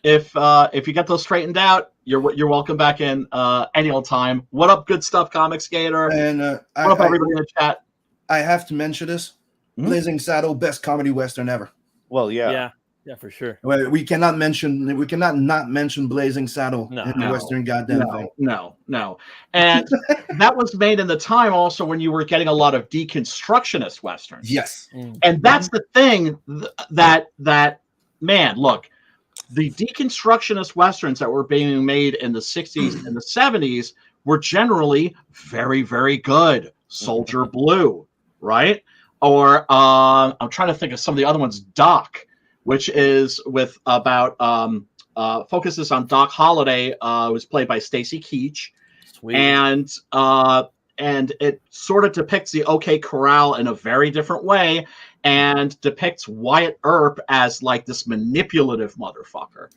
If you get those straightened out, you're welcome back in any old time. What up, good stuff, Comic Skater? And what up, everybody in the chat? I have to mention this. Blazing Saddle, best comedy Western ever. Well, yeah. Yeah, for sure. We cannot not mention Blazing Saddle in the Western goddamn thing. No. And that was made in the time also when you were getting a lot of deconstructionist Westerns. Yes. And that's the thing that man, look, the deconstructionist Westerns that were being made in the 60s and the 70s were generally very, very good. Soldier Blue, right? Or I'm trying to think of some of the other ones. Doc, which is with about focuses on Doc Holliday, was played by Stacy Keach. Sweet. And it sort of depicts the OK Corral in a very different way, and depicts Wyatt Earp as like this manipulative motherfucker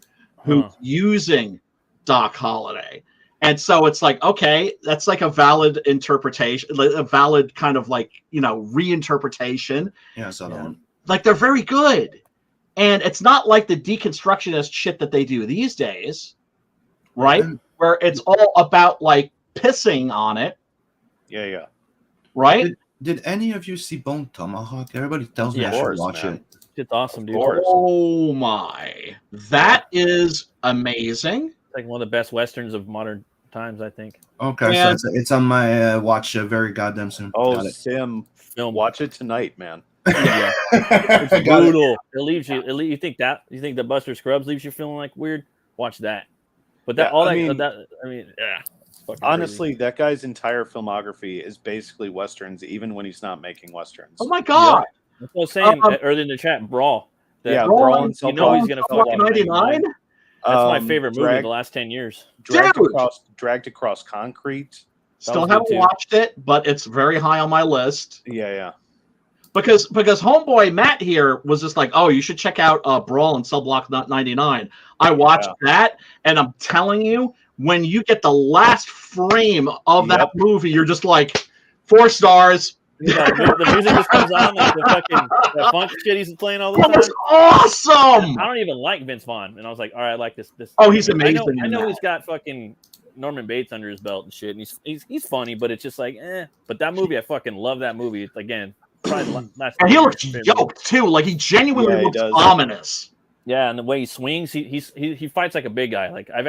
who's using Doc Holliday. And so it's like, okay, that's like a valid interpretation, a valid kind of like, reinterpretation. Yeah, I saw that one. Like, they're very good. And it's not like the deconstructionist shit that they do these days, right? Where it's all about like pissing on it. Yeah. Right? Did any of you see Bone Tomahawk? Everybody tells me I should watch it. It's awesome, dude. Oh my. That is amazing. It's like one of the best Westerns of modern times, I think. Okay, Yeah. so it's on my watch very goddamn soon. Oh, Sim, watch it tonight, man. Yeah. It's brutal. It leaves you. You think the Buster Scruggs leaves you feeling like weird? Watch that. But that yeah. Honestly, crazy. That guy's entire filmography is basically Westerns, even when he's not making Westerns. Oh my god! Yeah. That's what I was saying earlier in the chat. Brawl. Brawl. He's gonna fill 99. That's my favorite movie of the last 10 years. Dragged Across Concrete. Still haven't watched it, but it's very high on my list. Yeah. Because homeboy Matt here was just like, oh, you should check out Brawl and Cell Block 99. I watched that, and I'm telling you, when you get the last frame of that movie, you're just like, 4 stars. Yeah, the music just comes on, like the funk shit he's playing all the time. That was awesome. I don't even like Vince Vaughn, and I was like, all right, I like this. Oh, he's amazing. I know he's got fucking Norman Bates under his belt and shit, and he's funny, but it's just like, But that movie, I fucking love that movie. Again, probably last. And he looks yoked too. Like he genuinely looks ominous. Yeah, and the way he swings, he fights like a big guy. Like I've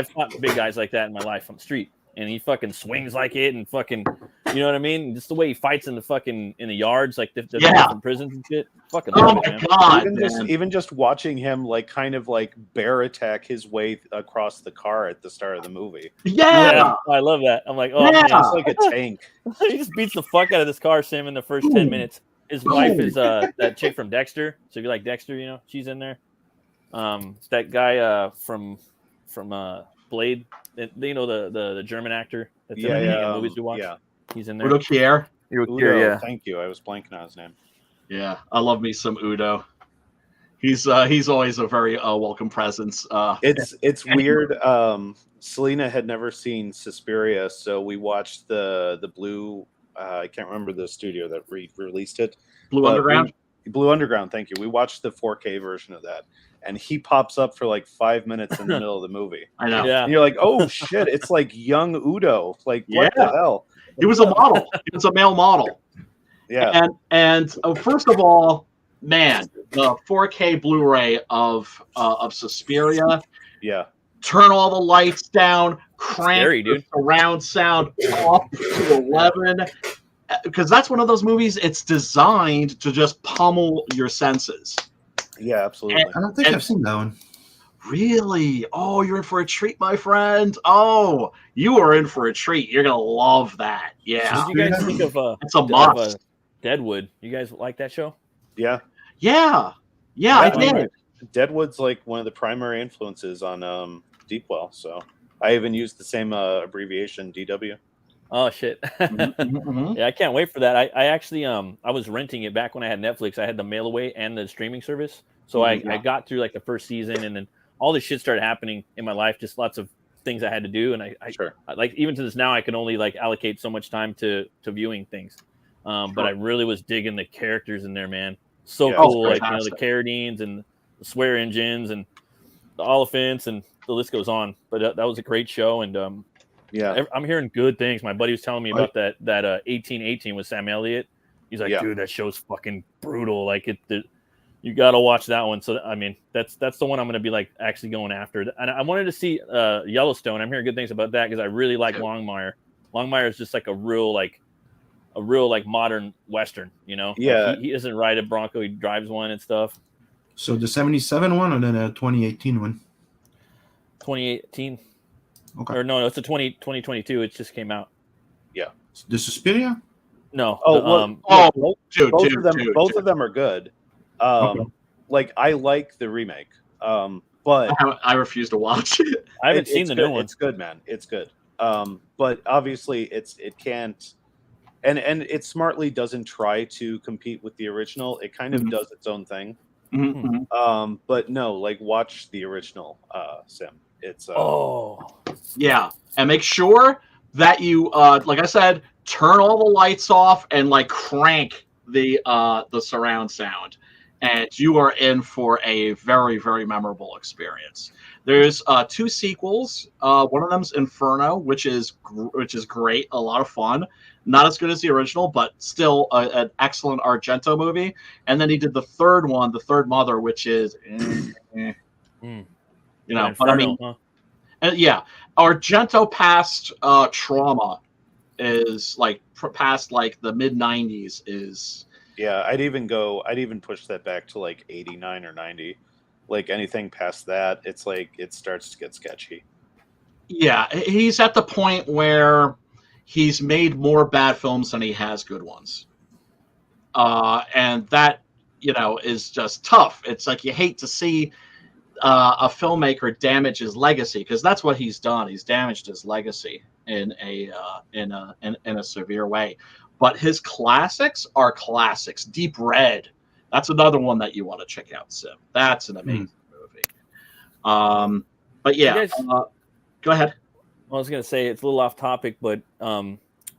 fought big guys like that in my life on the street, and he fucking swings like it, and fucking, you know what I mean? Just the way he fights in the yards, like the different prisons and shit. Fucking love it, man. God, even just watching him like kind of like bear attack his way across the car at the start of the movie. Yeah, I love that. I'm like, man, it's like a tank. He just beats the fuck out of this car, Sam, in the first 10 minutes. His wife is that chick from Dexter. So if you like Dexter, she's in there. That guy from Blade, the German actor that's in movies we watch. Yeah, he's in there. Udo Kier. Yeah. Thank you. I was blanking on his name. Yeah, I love me some Udo. He's always a very welcome presence. It's weird. Selena had never seen Suspiria, so we watched the Blue. I can't remember the studio that released it. Blue Underground? Blue Underground, thank you. We watched the 4K version of that. And he pops up for like 5 minutes in the middle of the movie. I know. Yeah. And you're like, oh, shit, it's like young Udo. Like, what the hell? He was a model. He was a male model. Yeah. And first of all, man, the 4K Blu-ray of Suspiria. Yeah. Turn all the lights down, crank Scary, the surround sound off to 11, because that's one of those movies. It's designed to just pummel your senses. Yeah, absolutely. I don't think I've seen that one. Really? Oh, you're in for a treat, my friend. Oh, you are in for a treat. You're gonna love that. Yeah. What did you guys think of? It's a must. Deadwood. You guys like that show? Yeah. Yeah, I did. Deadwood's like one of the primary influences on Deepwell, so I even used the same abbreviation, DW. Oh shit! Yeah, I can't wait for that. I actually I was renting it back when I had Netflix. I had the mail away and the streaming service, so I got through like the first season, and then all this shit started happening in my life. Just lots of things I had to do, and I like even to this now I can only like allocate so much time to viewing things. But I really was digging the characters in there, man. So cool, like the Carradines and the swear engines and the Oliphants, and the list goes on. But that was a great show, and I'm hearing good things. My buddy was telling me about that 1818 with Sam Elliott. He's like, dude, that show's fucking brutal. Like You got to watch that one. So I mean, that's the one I'm going to be like actually going after. And I wanted to see Yellowstone. I'm hearing good things about that because I really like Longmire. Longmire is just like a real modern Western, you know? Yeah. Like he doesn't ride a Bronco, he drives one and stuff. So the 77 one or the 2018 one? 2018. Okay. Or no, it's a 2022. It just came out. Yeah. The Suspiria? No. Both of them are good. Okay. Like I like the remake. But I refuse to watch it. I haven't seen the new one. It's good, man. It's good. But obviously it can't, and it smartly doesn't try to compete with the original. It kind of does its own thing. Mm-hmm. But no, like watch the original Sim. It's yeah, and make sure that you like I said, turn all the lights off and like crank the surround sound, and you are in for a very, very memorable experience. There's 2 sequels. One of them's Inferno, which is great, a lot of fun. Not as good as the original, but still an excellent Argento movie. And then he did the third one, The Third Mother, which is, you know, Inferno, but I mean, yeah, Argento past Trauma is like past like the mid '90s is. Yeah, I'd even push that back to like 89 or 90. Like anything past that, it's like it starts to get sketchy. Yeah, he's at the point where he's made more bad films than he has good ones. And that, you know, is just tough. It's like you hate to see a filmmaker damage his legacy, because that's what he's done. He's damaged his legacy in a severe way. But his classics are classics. Deep Red, that's another one that you want to check out, Sim. That's an amazing movie. But yeah, go ahead. I was gonna say it's a little off topic, but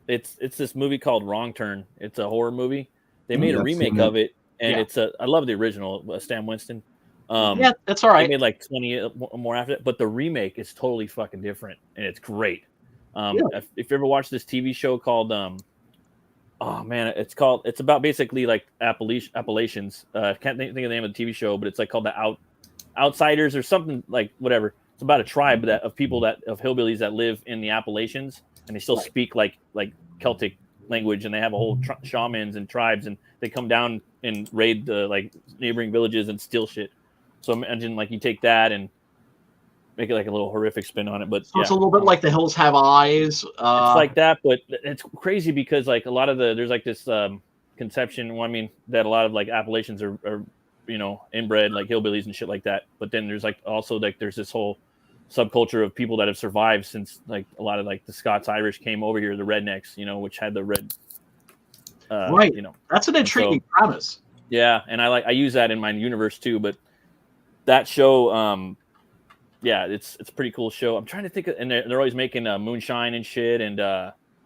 it's this movie called Wrong Turn. It's a horror movie. They made a remake of it, and I love the original, Stan Winston. Yeah, that's all right. They made like 20 more after it, but the remake is totally fucking different, and it's great. If you ever watched this TV show called oh man, it's about basically like Appalachians. I can't think of the name of the TV show, but it's like called the Outsiders or something, like whatever. It's about a tribe of people of hillbillies that live in the Appalachians, and they still speak like Celtic language, and they have a whole shamans and tribes, and they come down and raid the like neighboring villages and steal shit. So imagine like you take that and make it like a little horrific spin on it. But so it's a little bit like The Hills Have Eyes. It's like that, but it's crazy because like a lot of there's like this conception. Well, I mean that a lot of like Appalachians are you know inbred like hillbillies and shit like that. But then there's like also like there's this whole subculture of people that have survived since like a lot of like the Scots Irish came over here, the rednecks, you know, which had the red. Right. You know, that's an intriguing premise. Yeah, and I use that in my universe too, but. That show, yeah, it's a pretty cool show. I'm trying to think, and they're always making moonshine and shit, and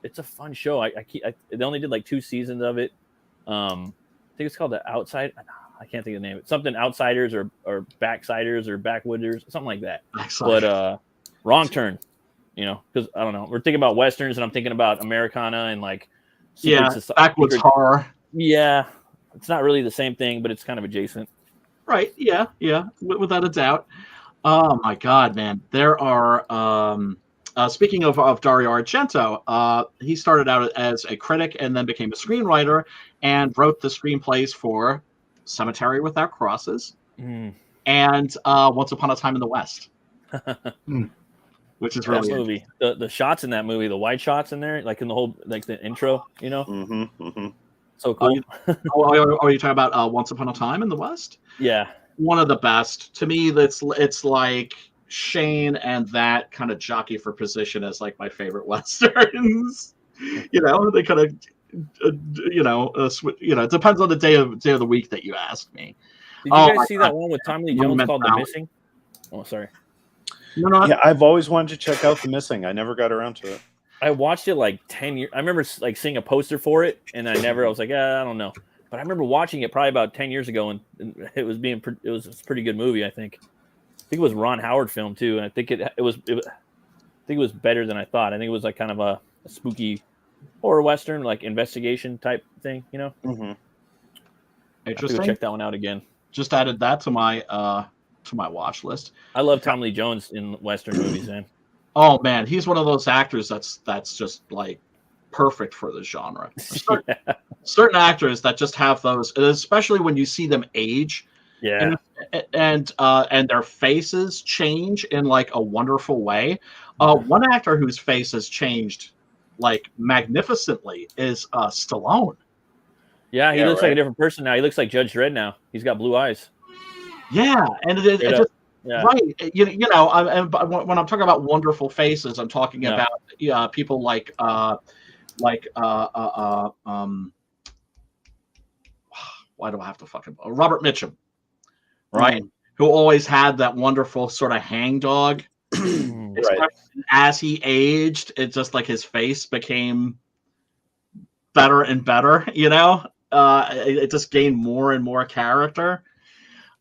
it's a fun show. They only did like 2 seasons of it. I think it's called The Outside. I can't think of the name. It's something Outsiders or Backsiders or Backwooders, something like that. Excellent. But Wrong Turn, you know, because I don't know. We're thinking about westerns, and I'm thinking about Americana and like backwoods horror. Yeah, it's not really the same thing, but it's kind of adjacent. Right. Yeah. Without a doubt. Oh my God, man! There are. Speaking of Dario Argento, he started out as a critic and then became a screenwriter and wrote the screenplays for Cemetery Without Crosses and Once Upon a Time in the West, which is really that movie. The shots in that movie, the wide shots in there, like in the whole like the intro, you know. So cool. Are you talking about Once Upon a Time in the West? Yeah. One of the best. To me, it's like Shane and that kind of jockey for position as like my favorite Westerns. You know, they kind of, it depends on the day of the week that you ask me. Did you guys see that one with Tommy Lee Jones called The Missing? Oh, sorry. Yeah, I've always wanted to check out The Missing. I never got around to it. I watched it like 10 years. I remember like seeing a poster for it, and I was like, I don't know. But I remember watching it probably about 10 years ago, and it was a pretty good movie. I think it was Ron Howard film too, and I think it was better than I thought. I think it was like kind of a spooky horror western, like investigation type thing, you know. Interesting. Check that one out again. Just added that to my watch list. I love Tom Lee Jones in Western movies, man. Oh man, he's one of those actors that's just like perfect for the genre. Certain actors that just have those, especially when you see them age. Yeah. And their faces change in like a wonderful way. One actor whose face has changed like magnificently is Stallone. Yeah, he looks like a different person now. He looks like Judge Dredd now. He's got blue eyes. Yeah, and it just right. You know, when I'm talking about wonderful faces, I'm talking about people like why do I have to fucking Robert Mitchum, right? Who always had that wonderful sort of hangdog. Right. As he aged, it's just like his face became better and better. You know, it just gained more and more character.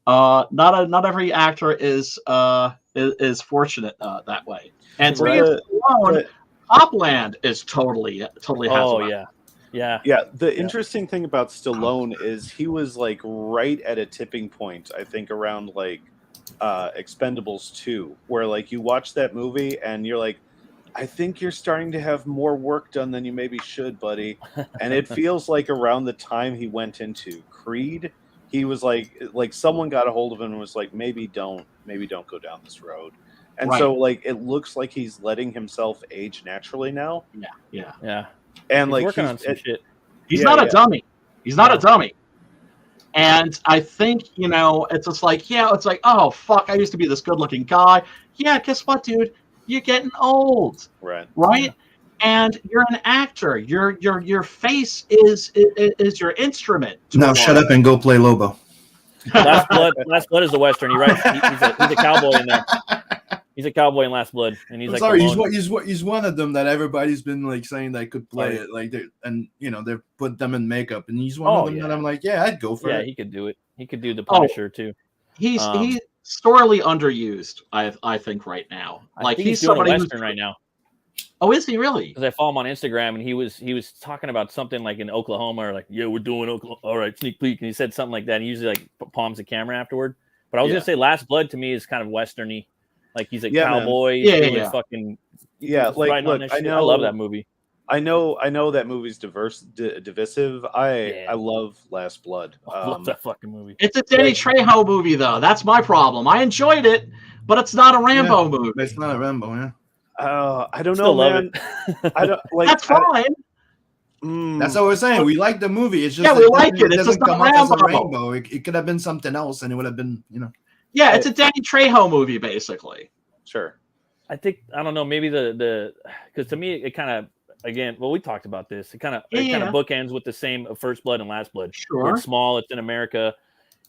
Not every actor is fortunate that way. And Stallone, Copland is totally has. Oh yeah. The interesting thing about Stallone is he was like right at a tipping point. I think around like Expendables 2, where like you watch that movie and you're like, I think you're starting to have more work done than you maybe should, buddy. And it feels like around the time he went into Creed, he was like someone got a hold of him and was like, maybe don't go down this road. And so like it looks like he's letting himself age naturally now. Yeah. And he's like working on some shit. He's not a dummy. He's not a dummy. And I think, you know, it's just like, it's like, oh fuck, I used to be this good-looking guy. Yeah, guess what, dude? You're getting old. Right? Yeah. And you're an actor. Your face is your instrument. Now shut up and go play Lobo. Last Blood is the Western. You're right. He's a cowboy in there. He's a cowboy in Last Blood, and he's he's one of them that everybody's been like saying that could play it, like they put them in makeup, and he's one of them that I'm like, I'd go for it. Yeah, he could do it. He could do the Punisher too. He's sorely underused, I think, right now. Like he's doing a Western right now. Oh, is he really? Because I follow him on Instagram, and he was talking about something like in Oklahoma, or like, we're doing Oklahoma. All right, sneak peek, and he said something like that. And he usually like palms the camera afterward. But I was gonna say Last Blood to me is kind of Westerny. Like he's a cowboy. Fucking like look, I love that movie. I know that movie's divisive. I love Last Blood. I love that fucking movie. It's a Danny Trejo movie, though. That's my problem. I enjoyed it, but it's not a Rambo movie. It's not a Rambo, yeah. I don't know, man. I don't like. That's fine. That's what we're saying. We like the movie. It's just we like it. It's just not Rambo. It could have been something else, and it would have been, Yeah, it's a Danny Trejo movie, basically. Sure. I think I don't know. Maybe because to me it kind of we talked about this. It kind of bookends with the same First Blood and Last Blood. Sure. It's small. It's in America.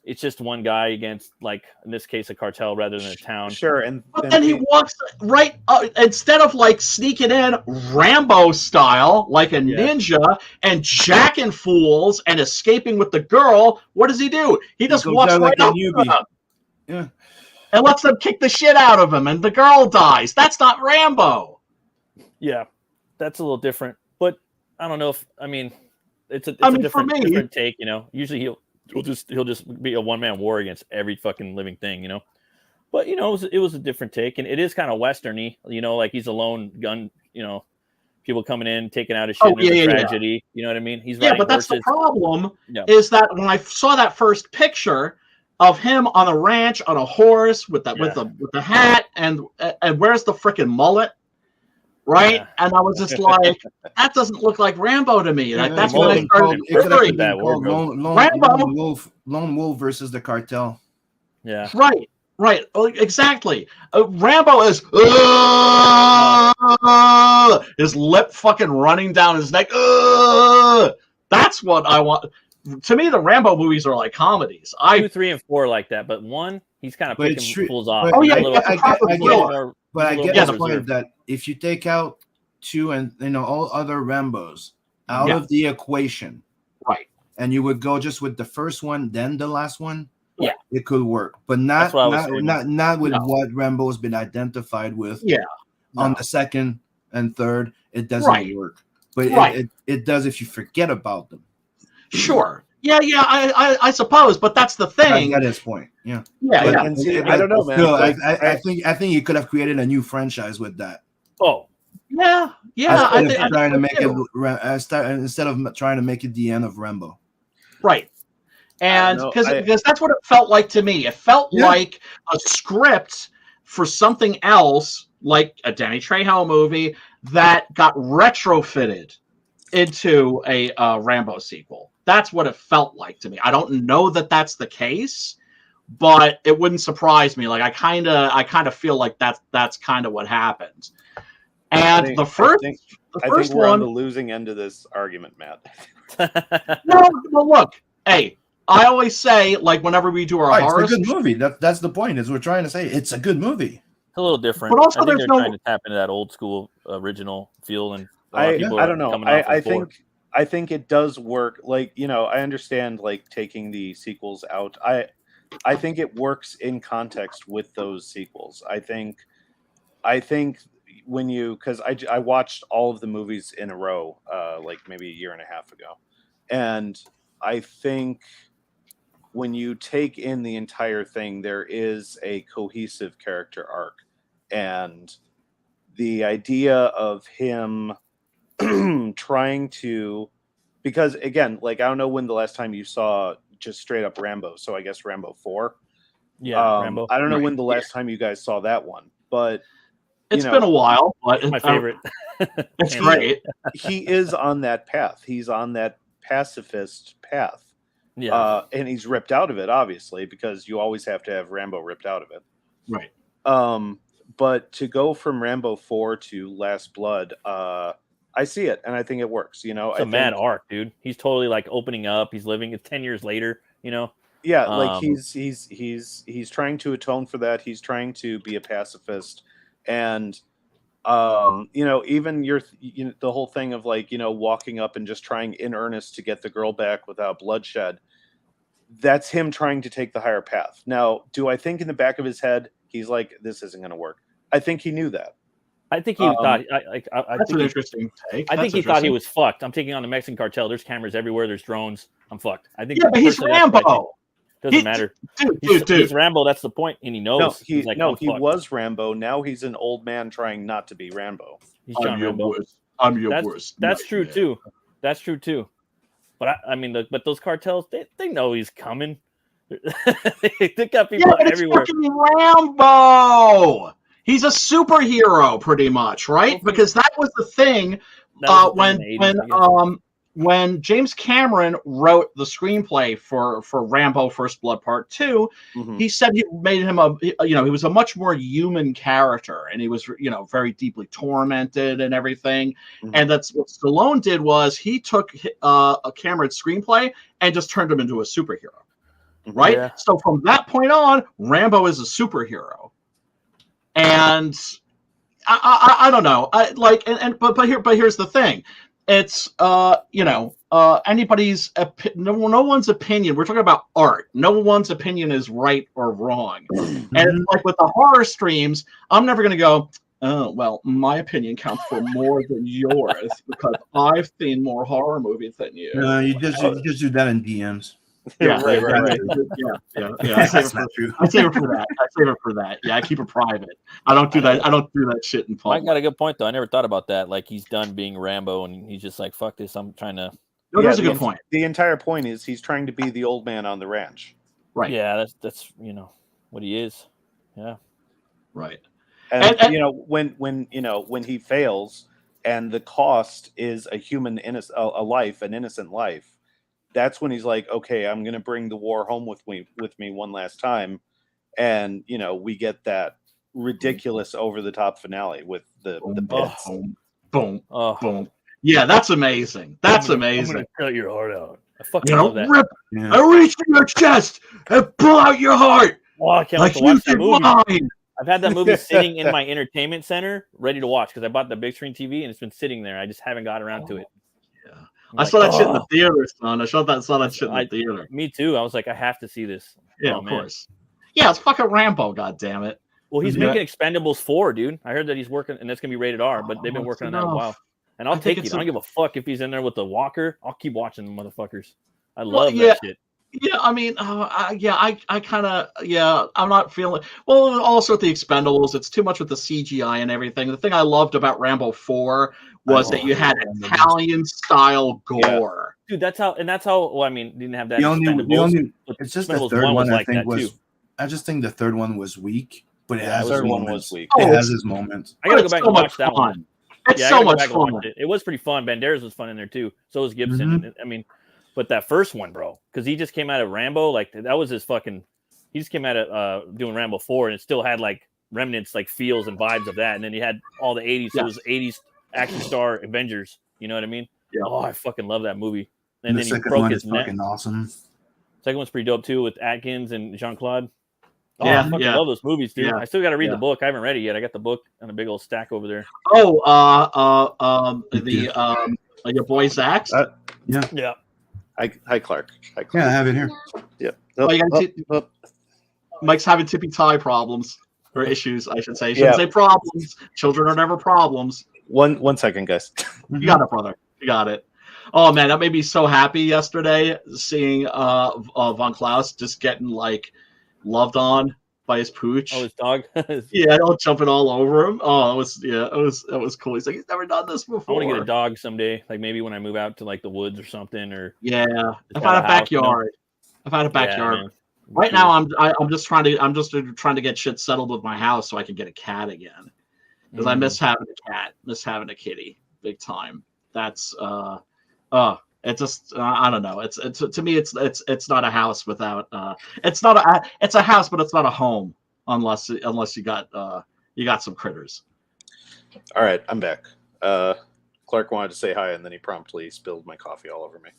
It's just one guy against, like in this case, a cartel rather than a town. Sure. But then he walks right instead of like sneaking in Rambo style, like a ninja, and jacking fools and escaping with the girl. What does he do? He just walks right up to them. Yeah. And lets them kick the shit out of him, and the girl dies. That's not Rambo. Yeah, that's a little different. But I don't know if it's a different take. Usually he'll just be a one-man war against every fucking living thing. But it was a different take, and it is kind of Westerny. Like he's a lone gun. People coming in, taking out his shit. Tragedy. You know what I mean? He's but that's the problem. Is that when I saw that first picture of him on a ranch on a horse with the hat and where's the freaking mullet, right? Yeah. And I was just like, that doesn't look like Rambo to me. Like that's when I started considering that Lone Wolf versus the cartel. Yeah, right, exactly. Rambo is his lip fucking running down his neck. That's what I want. To me, the Rambo movies are like comedies. 2, 3, and 4 like that, but 1, he's kind of picking fools off. I get the point that if you take out 2 and all other Rambos out of the equation, right, and you would go just with the first one, then the last one, it could work, but not with what Rambo's been identified with. On the second and third, it doesn't work, but it does if you forget about them. Sure. Yeah, I suppose, but that's the thing. I get his point. Yeah. Yeah. And see, I don't know, man. Still, I think you could have created a new franchise with that. Oh, Yeah. Instead of trying to make it the end of Rambo. Right. And because that's what it felt like to me. It felt like a script for something else, like a Danny Trejo movie that got retrofitted into a Rambo sequel. That's what it felt like to me. I don't know that that's the case, but it wouldn't surprise me. Like I kind of feel like that's kind of what happened. And I think we're on the losing end of this argument, Matt. No, look, hey. I always say, like, whenever we do our horror, it's a good movie. That's the point. Is we're trying to say it's a good movie. It's a little different. But also, I think they're trying to tap into that old school original feel, and I don't know. I think it does work. Like, I understand like taking the sequels out. I think it works in context with those sequels. I think when because I watched all of the movies in a row, like maybe a year and a half ago, and I think when you take in the entire thing, there is a cohesive character arc. And the idea of him trying to, because again, like, I don't know when the last time you saw just straight up Rambo. So I guess Rambo 4. Yeah. Rambo. I don't know when the last time you guys saw that one, but it's been a while, but it's my favorite. It's great. He is on that path. He's on that pacifist path. Yeah. And he's ripped out of it, obviously, because you always have to have Rambo ripped out of it. Right. But to go from Rambo 4 to Last Blood, I see it, and I think it works. It's a mad arc, dude. He's totally like opening up. He's living. It's 10 years later. Yeah, like he's trying to atone for that. He's trying to be a pacifist, and even the whole thing of like walking up and just trying in earnest to get the girl back without bloodshed. That's him trying to take the higher path. Now, do I think in the back of his head he's like, this isn't going to work? I think he knew that. I think he thought. That's an interesting take. I think he thought he was fucked. I'm taking on the Mexican cartel. There's cameras everywhere. There's drones. I'm fucked. I think. Yeah, but he's Rambo. Doesn't matter. Dude. He's Rambo. That's the point, and he knows. He was Rambo. Now he's an old man trying not to be Rambo. He's John Rambo. I'm your worst. That's true too. That's true too. But but those cartels, they know he's coming. They got people everywhere. It's fucking Rambo. He's a superhero, pretty much, right? Because that was the thing when James Cameron wrote the screenplay for Rambo: First Blood Part 2. Mm-hmm. He said he made him he was a much more human character, and he was very deeply tormented and everything. Mm-hmm. And that's what Stallone did, was he took a Cameron's screenplay and just turned him into a superhero, right? Yeah. So from that point on, Rambo is a superhero. And I don't know. But here's the thing. It's anybody's no one's opinion. We're talking about art. No one's opinion is right or wrong. And like with the horror streams, I'm never gonna go, oh well, my opinion counts for more than yours because I've seen more horror movies than you. No, you just do that in DMs. Yeah, right. Yeah. I save it for that. Yeah, I keep it private. I don't do that shit in public. Mike got a good point though. I never thought about that. Like he's done being Rambo and he's just like, fuck this. I'm trying to. No, that's a good point. The entire point is he's trying to be the old man on the ranch. Right. Yeah, that's what he is. Yeah. Right. And when he fails, and the cost is a human a life, an innocent life. That's when he's like, okay, I'm going to bring the war home with me one last time. And, we get that ridiculous over-the-top finale with the bits. Boom. Yeah, that's amazing. That's amazing. I'm going to cut your heart out. I fucking love that. I reach in your chest and pull out your heart. Oh, I can't wait to watch that movie. I've had that movie sitting in my entertainment center ready to watch because I bought the big screen TV and it's been sitting there. I just haven't got around to it. I saw that shit in the theater, son. I saw that shit in the theater. Me too. I was like, I have to see this. Yeah, of course. Yeah, it's fucking Rambo, goddammit. Well, he's making Expendables 4, dude. I heard that he's working, and that's gonna be rated R, but they've been working on that a while. And I'll take it. I don't give a fuck if he's in there with the walker. I'll keep watching the motherfuckers. I love that shit. Yeah, I mean, I kind of, I'm not feeling. Well, also with the Expendables, it's too much with the CGI and everything. The thing I loved about Rambo 4 was that you had Italian style gore. Dude, that's how. Well, I mean, didn't have that. It's just the third one. I think was. Too. I just think the third one was weak, but it has third one moments. was weak. It has its moments. I gotta go back and watch that one. It's so much fun. It was pretty fun. Banderas was fun in there too. So was Gibson. I mean. But that first one, bro, because he just came out of Rambo, like that was his fucking. He just came out of doing Rambo 4, and it still had like remnants, like feels and vibes of that. And then he had all the '80s. So it was '80s action star Avengers. You know what I mean? Yeah. Oh, I fucking love that movie. And the then he second broke one his is neck. fucking awesome. Second one's pretty dope too with Atkins and Jean-Claude. Oh, Yeah, I fucking love those movies, dude. Yeah. I still got to read the book. I haven't read it yet. I got the book on a big old stack over there. Your boy Zach's. Yeah. Hi, Clark. Yeah, I have it here. Yep. Mike's having tippy tie problems or issues, I should say. I shouldn't say problems. Children are never problems. One second, guys. You got it, brother. You got it. Oh man, that made me so happy yesterday seeing Von Klaus just getting like loved on by his pooch. Oh, his dog. Yeah, all jumping all over him. Oh, it was cool. He's like, he's never done this before. I want to get a dog someday, like maybe when I move out to like the woods or something, or I've had a backyard. I've had a backyard. Right now, I'm just trying to get shit settled with my house so I can get a cat again, because I miss having a cat, miss having a kitty, big time. That's it just I don't know. It's to me it's not a house without it's a house, but it's not a home unless you got some critters. All right, I'm back. Clark wanted to say hi, and then he promptly spilled my coffee all over me.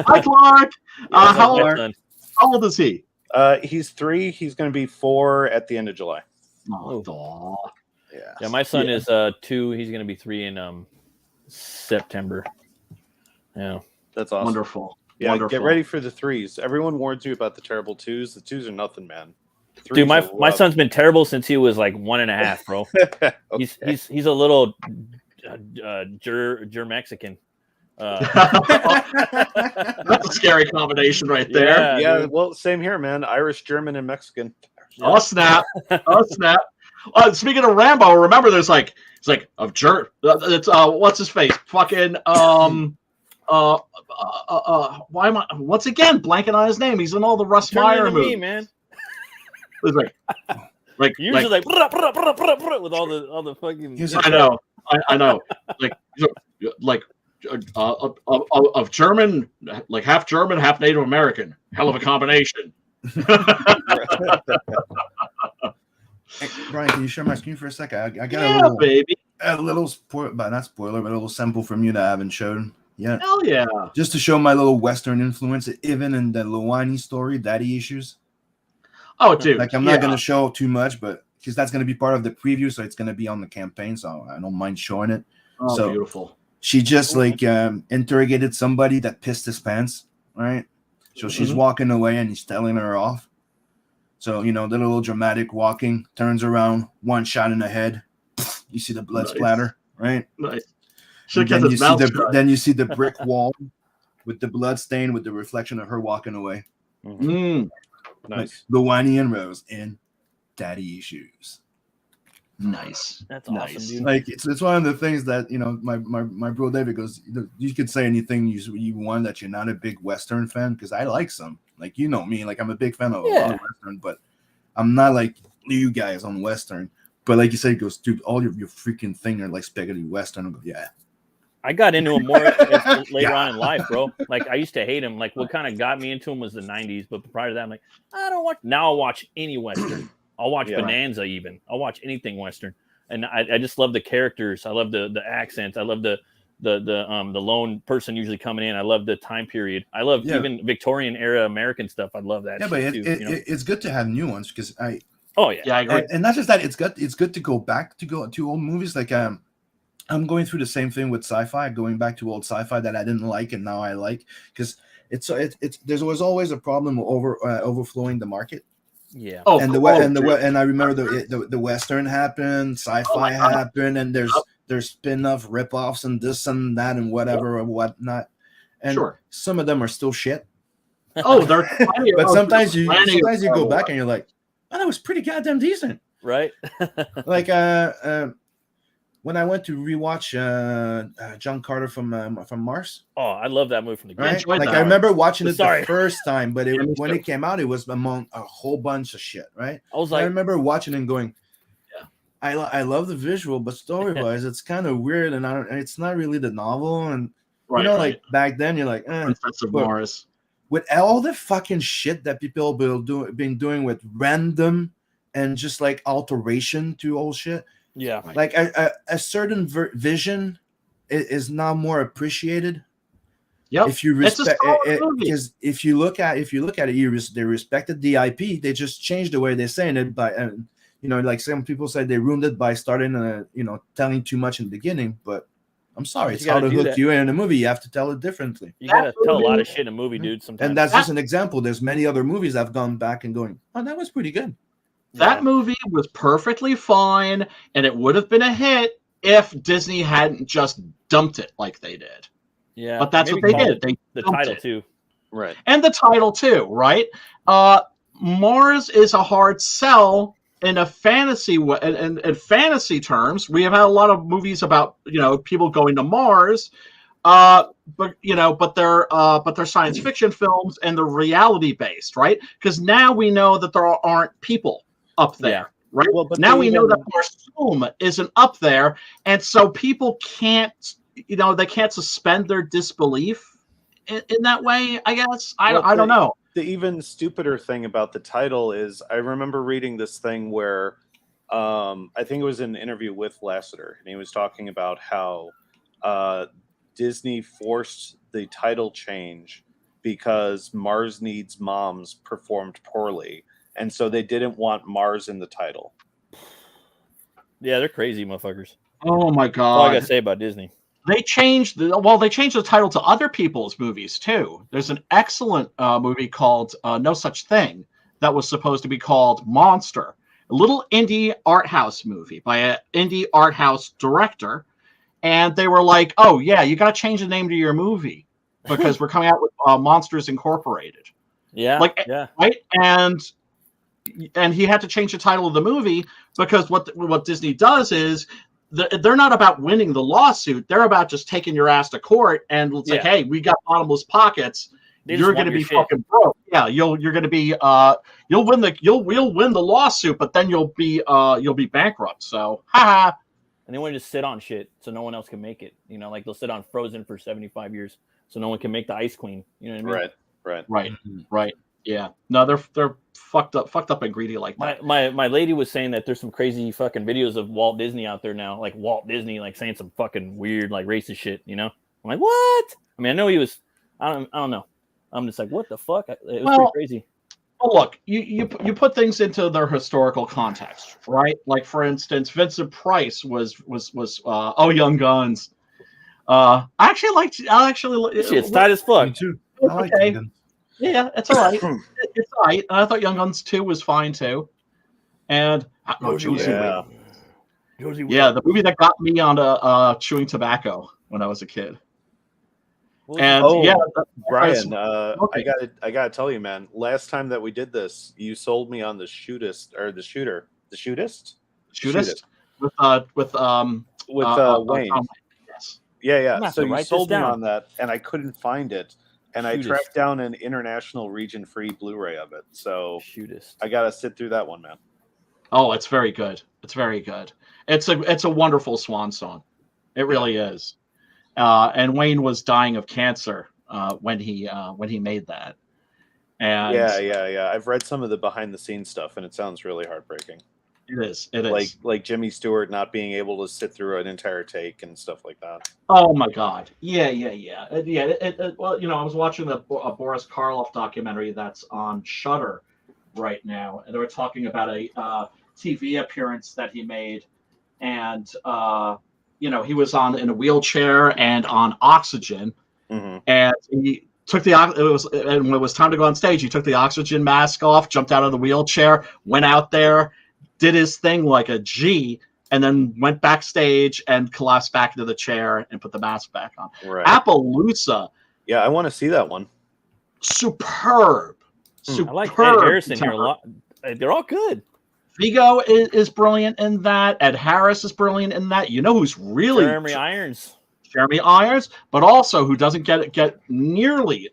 Hi, Clark. How old is he? He's 3. He's going to be 4 at the end of July. Oh, yeah. My son is 2. He's going to be 3 in September. Yeah, that's awesome. Wonderful. Yeah, Wonderful. Get ready for the 3s. Everyone warns you about the terrible 2s. The 2s are nothing, man. Dude, my son's been terrible since he was like 1.5, bro. Okay. He's a little Mexican. That's a scary combination right there. Yeah. Well, same here, man. Irish, German, and Mexican. Oh snap! Oh snap! Speaking of Rambo, remember there's like it's like of jerk. It's what's his face? Fucking why am I once again blanking on his name? He's in all the Russ Meyer movies, man. It's like usually with all the fucking. I know. Like of German, like half German, half Native American. Hell of a combination. Hey, Brian, can you share my screen for a second? I got a little spoiler, but not spoiler, but a little sample from you that I haven't shown yet. Hell yeah! Just to show my little Western influence, even in the Luani story, Daddy Issues. Oh, dude! Like I'm not gonna show too much, but because that's gonna be part of the preview, so it's gonna be on the campaign, so I don't mind showing it. Oh, so beautiful! She just interrogated somebody that pissed his pants, right? So she's walking away, and he's telling her off. So, the little dramatic walking, turns around, one shot in the head. You see the blood splatter, right? Nice. Then you see the brick wall with the blood stain with the reflection of her walking away. Mm. Nice. Luani and Rose in Daddy Issues. Nice. That's awesome, dude. Like it's one of the things that my bro David goes. You could say anything you want that you're not a big Western fan, because I like some. Like me, like I'm a big fan of a lot of Western, but I'm not like you guys on Western. But like you said, he goes, dude, all your freaking thing are like spaghetti Western. I go, yeah. I got into him more later on in life, bro. Like I used to hate him. Like what kind of got me into him was the 90s, but prior to that, I'm like, I don't watch. Now I'll watch any Western. I'll watch Bonanza even. I'll watch anything Western, and I just love the characters. I love the accents. I love the lone person usually coming in. I love the time period. I love even Victorian era American stuff. I love that. Yeah, but it's good to have new ones because I agree. And not just that, it's good to go back to old movies. Like I'm going through the same thing with sci-fi, going back to old sci-fi that I didn't like and now I like, because it's there was always a problem overflowing the market. Yeah. And I remember the Western happened, sci-fi happened, and there's spin-off rip-offs and this and that and whatever or whatnot. And Sure. some of them are still shit. Oh, they're But sometimes you go of- back and you're like, oh, that was pretty goddamn decent. Right. Like when I went to rewatch John Carter from Mars, Oh, I love that movie from the right? enjoyed Like that. I remember watching it Sorry. the first time, but Yeah, me when too. it came out, it was among a whole bunch of shit, right? I was I like, remember watching it and going, Yeah. I love the visual, but story-wise, it's kind of weird, and it's not really the novel. And Right, you know, right. like back then, you're like, Princess of but- Mars. with all the fucking shit that people been doing with random and just like alteration to old shit, yeah. like a certain vision is now more appreciated. Yep. If you It's a respect solid it, movie. because if you look at it, they respected the IP. They just changed the way they're saying it by, you know, like some people say they ruined it by starting, telling too much in the beginning. But I'm sorry, You it's how to gotta do hook that. you in a movie. You have to tell it differently. You gotta tell a lot movie- of shit in a movie, dude. Sometimes. And that's just an example. There's many other movies I've gone back and going, oh, that was pretty good. That movie was perfectly fine, and it would have been a hit if Disney hadn't just dumped it like they did. Yeah. But that's Maybe what they call did. it They the dumped title it. too. Right. And the title too, right? Mars is a hard sell in a fantasy in fantasy terms. We have had a lot of movies about people going to Mars, but they're science fiction films and they're reality based, right? Because now we know that there aren't people up there. Yeah. Right Well, but now they we know even- that Barsoom isn't up there, and so people can't, they can't suspend their disbelief in that way. I guess I don't know. The even stupider thing about the title is I remember reading this thing where I think it was an interview with Lasseter, and he was talking about how Disney forced the title change because Mars Needs Moms performed poorly, and so they didn't want Mars in the title. Yeah, they're crazy motherfuckers. Oh my That's all I god! gotta say about Disney. They changed the title to other people's movies too. There's an excellent movie called No Such Thing that was supposed to be called Monster, a little indie art house movie by an indie art house director, and they were like, "Oh yeah, you got to change the name to your movie because we're coming out with Monsters Incorporated." Yeah. Like, yeah. Right? And he had to change the title of the movie because what Disney does is they're not about winning the lawsuit. They're about just taking your ass to court and it's like, hey, we got bottomless pockets. They just You're want going to be your shit. fucking broke. Yeah, you're going to be you'll win the lawsuit, but then you'll be bankrupt. So, haha. And they want to just sit on shit so no one else can make it. You know, like they'll sit on Frozen for 75 years so no one can make the Ice Queen. You know what I mean? Right. Yeah. No, they're fucked up and greedy like that. My lady was saying that there's some crazy fucking videos of Walt Disney out there now, like Walt Disney, like saying some fucking weird, like racist shit. You know, I'm like, what? I mean, I know he was. I don't know. I'm just like, what the fuck? It was pretty crazy. Well, look, you put things into their historical context, right? Like, for instance, Vincent Price was Oh Young Guns. I actually Shit's tight as fuck. Me too. It's I like okay. them. Yeah, it's all right. It's all right. And I thought Young Guns 2 was fine too. And Josie Yeah. Yeah, the movie that got me onto chewing tobacco when I was a kid. And Brian, okay. I gotta tell you, man. Last time that we did this, you sold me on the shootist with Wayne. Yes. Yeah. So to you write sold this me down. on that, and I couldn't find it, and I Shootist. tracked down an international region-free Blu-ray of it. So Shootist. I gotta sit through that one, man. Oh, it's very good. It's very good. It's a wonderful swan song. It really is. And Wayne was dying of cancer when he made that. And Yeah. I've read some of the behind-the-scenes stuff, and it sounds really heartbreaking. It is. Like Jimmy Stewart not being able to sit through an entire take and stuff like that. Oh my God. Yeah. Well, I was watching a Boris Karloff documentary that's on Shudder right now, and they were talking about a TV appearance that he made, and he was in a wheelchair and on oxygen, and he took and when it was time to go on stage, he took the oxygen mask off, jumped out of the wheelchair, went out there, did his thing like a G, and then went backstage and collapsed back into the chair and put the mask back on. Right. Appaloosa. Yeah, I want to see that one. Superb. I like Ed Harrison here a lot. They're all good. Vigo is brilliant in that. Ed Harris is brilliant in that. You know who's really Jeremy Irons, but also who doesn't get nearly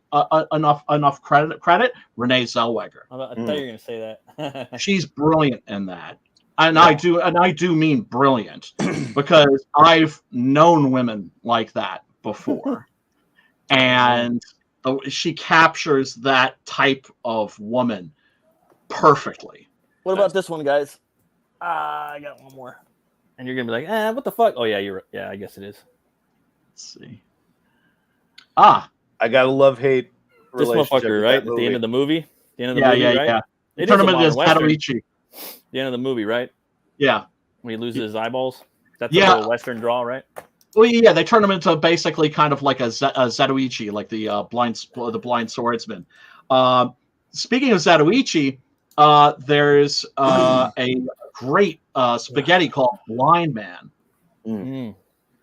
enough credit. Renee Zellweger. I thought you were going to say that. She's brilliant in that, and I do mean brilliant because I've known women like that before, and she captures that type of woman perfectly. What about this one, guys? I got one more. And you're going to be like, what the fuck? Oh, yeah, you're right. Yeah, I guess it is. Let's see. I got a love-hate this motherfucker, right? At the end of the movie? The end of the movie, right? Yeah. It Tournament is is Zatoichi. The end of the movie, right? Yeah. When he loses his eyeballs? That's a little Western draw, right? Well, yeah, they turn him into basically kind of like a Zatoichi, like the blind swordsman. Speaking of Zatoichi, there's a great spaghetti called Blind Man.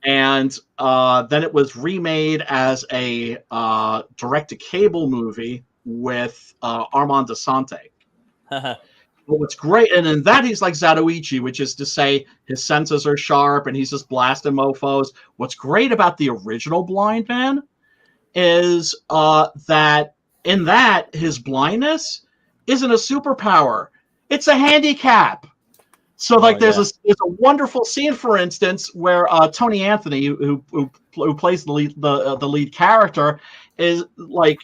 And then it was remade as a direct-to-cable movie with Armand Desante. But what's great, and in that he's like Zatoichi, which is to say his senses are sharp and he's just blasting mofos. What's great about the original Blind Man is that in that his blindness isn't a superpower; it's a handicap. So, like, there's a wonderful scene, for instance, where Tony Anthony, who plays the lead character, is like,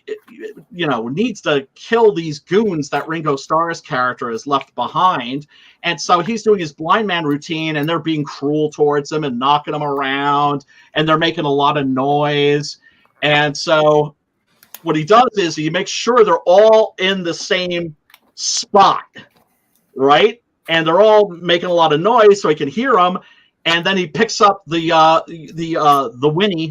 needs to kill these goons that Ringo Starr's character has left behind, and so he's doing his blind man routine, and they're being cruel towards him and knocking him around, and they're making a lot of noise, and so what he does is he makes sure they're all in the same spot, right? And they're all making a lot of noise, so he can hear them. And then he picks up the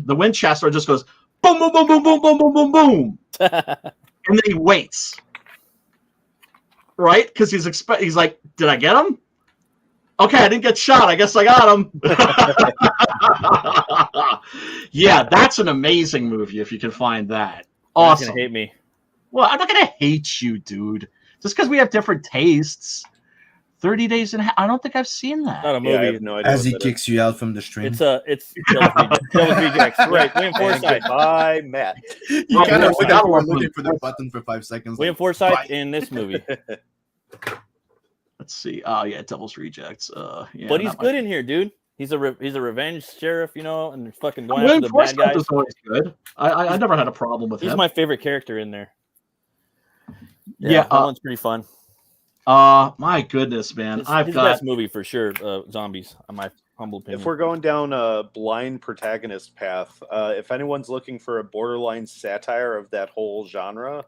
Winchester, and just goes boom, boom, boom, boom, boom, boom, boom, boom, boom, and then he waits, right? Because he's like, did I get him? Okay, I didn't get shot. I guess I got him. Yeah, that's an amazing movie if you can find that. Awesome. You're gonna hate me. Well, I'm not gonna hate you, dude. Just because we have different tastes. 30 Days in Hell. I don't think I've seen that. Not a movie. Yeah, I have no idea. As he kicks you out from the stream. It's Devil's Rejects. Right. William Forsythe. Bye, Matt. You kind of looking for the button for 5 seconds. William Forsythe in this movie. Let's see. Oh yeah, Devil's Rejects. Yeah, but he's good in here, dude. He's a revenge sheriff, and fucking going William after the bad guys. Is always good. I never had a problem with him. He's my favorite character in there. Yeah, that one's pretty fun. My goodness, man. His best movie for sure, Zombies, in my humble opinion. If we're going down a blind protagonist path, if anyone's looking for a borderline satire of that whole genre,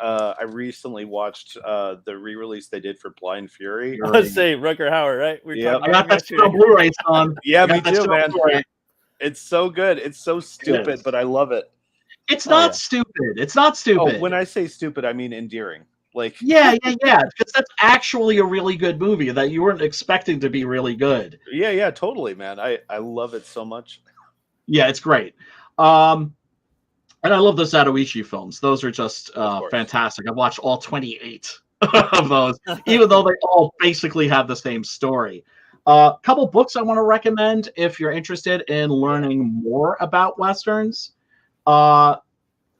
I recently watched the re-release they did for Blind Fury. I was say Rutger Hauer, right? I got that on Blu-ray, son. Yeah, me too, man. It's so good. It's so stupid, but I love it. It's not stupid. It's not stupid. Oh, when I say stupid, I mean endearing. Like, yeah, because that's actually a really good movie that you weren't expecting to be really good. Yeah, totally, man. I love it so much. Yeah, it's great. And I love the Zatoichi films. Those are just fantastic. I've watched all 28 of those, even though they all basically have the same story. A couple books I want to recommend if you're interested in learning more about Westerns.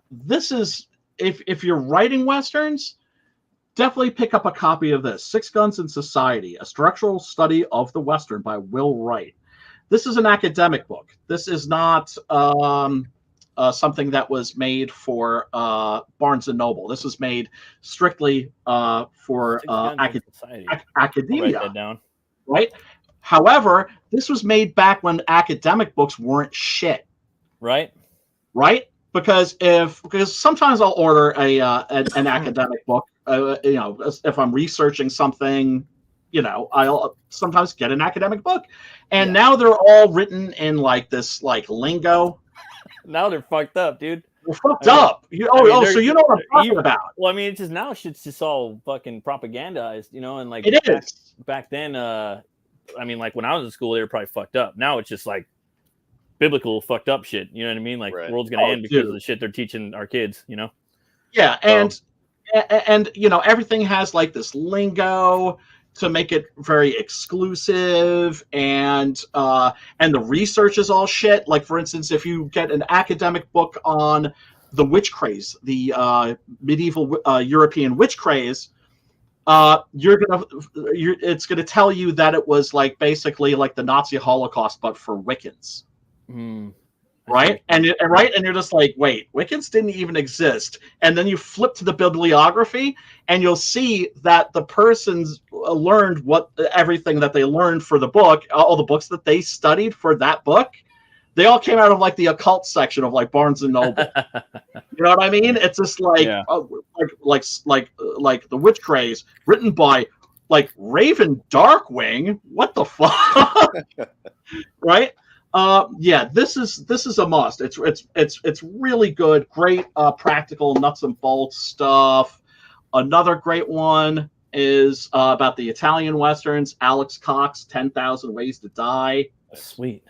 This is, if you're writing Westerns, definitely pick up a copy of this, Six Guns in Society, a structural study of the Western by Will Wright. This is an academic book. This is not something that was made for Barnes & Noble. This was made strictly for academia. Write that down. Right? However, this was made back when academic books weren't shit. Right? Because sometimes I'll order an academic book. If I'm researching something, I'll sometimes get an academic book, and now they're all written in like this lingo. Now they're fucked up, dude. They're fucked up. So you know what I'm talking about. Well, I mean, it's just all fucking propagandized, and like it is. Back then, I mean, like when I was in school, they were probably fucked up. Now it's just like biblical fucked up shit. You know what I mean? Like the world's gonna end because of the shit they're teaching our kids. You know? Yeah, and you know, everything has like this lingo to make it very exclusive, and the research is all shit. Like, for instance, if you get an academic book on the witch craze, the medieval European witch craze, it's gonna tell you that it was like basically like the Nazi Holocaust, but for Wiccans. Right? And you're just like, wait, Wiccans didn't even exist. And then you flip to the bibliography, and you'll see that the persons learned everything that they learned for the book, all the books that they studied for that book, they all came out of like the occult section of like Barnes and Noble. You know what I mean? It's just like, like the witch craze written by like Raven Darkwing. What the fuck? Right? Yeah, this is a must. It's really good, great practical nuts and bolts stuff. Another great one is about the Italian westerns. Alex Cox, 10,000 Ways to Die. Sweet.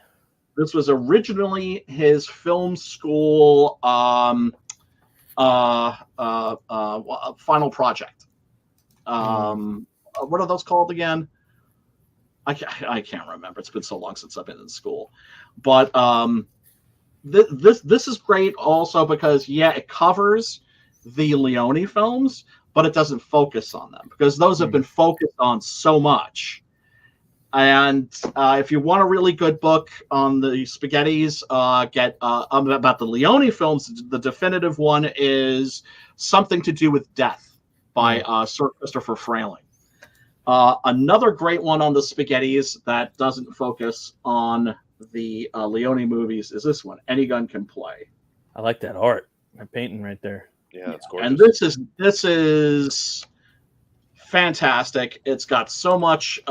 This was originally his film school final project. What are those called again? I can't remember. It's been so long since I've been in school. But this is great also because, yeah, it covers the Leone films, but it doesn't focus on them because those have been focused on so much. And if you want a really good book on the spaghettis, get about the Leone films. The definitive one is Something to Do with Death by Sir Christopher Frayling. Another great one on the spaghettis that doesn't focus on the Leone movies is this one, Any Gun Can Play. I like that art. That painting right there. Yeah, it's gorgeous. And this is fantastic. It's got so much.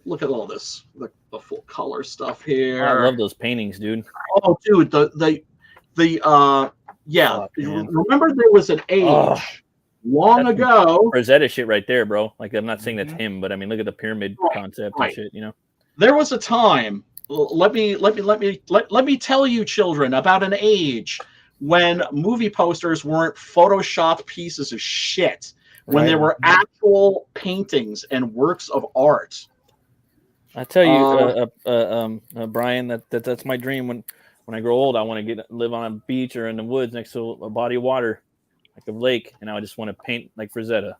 Look at all this, the full color stuff here. I love those paintings, dude. Oh, dude, yeah. Remember there was an age. Long ago, Rosetta shit right there, bro. Like, I'm not saying that's him, but I mean, look at the pyramid concept and shit. You know, there was a time. Let me tell you, children, about an age when movie posters weren't photoshopped pieces of shit. When there were actual paintings and works of art. I tell you, Brian, that's my dream. When I grow old, I want to live on a beach or in the woods next to a body of water. Like a lake, and I just want to paint like Rosetta.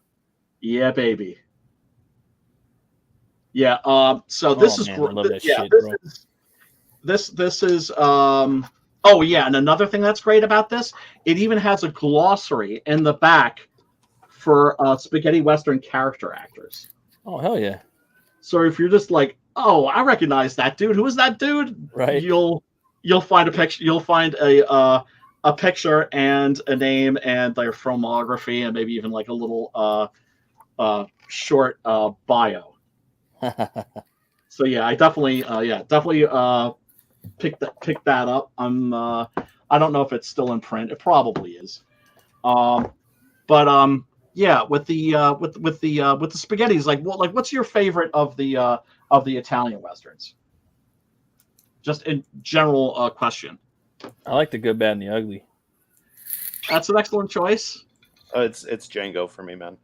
Yeah, baby. Yeah. So this is. Man, I love that shit, this bro. This is. Oh yeah, and another thing that's great about this, it even has a glossary in the back for spaghetti western character actors. Oh hell yeah! So if you're just like, oh, I recognize that dude. Who is that dude? Right. You'll find a picture. You'll find a picture and a name and their filmography and maybe even like a little short bio. So yeah, I definitely pick that up. I don't know if it's still in print. It probably is. Yeah, with the spaghettis, like what's your favorite of the Italian westerns? Just in general question. I like the good, bad, and the ugly. That's an excellent choice. It's Django for me, man.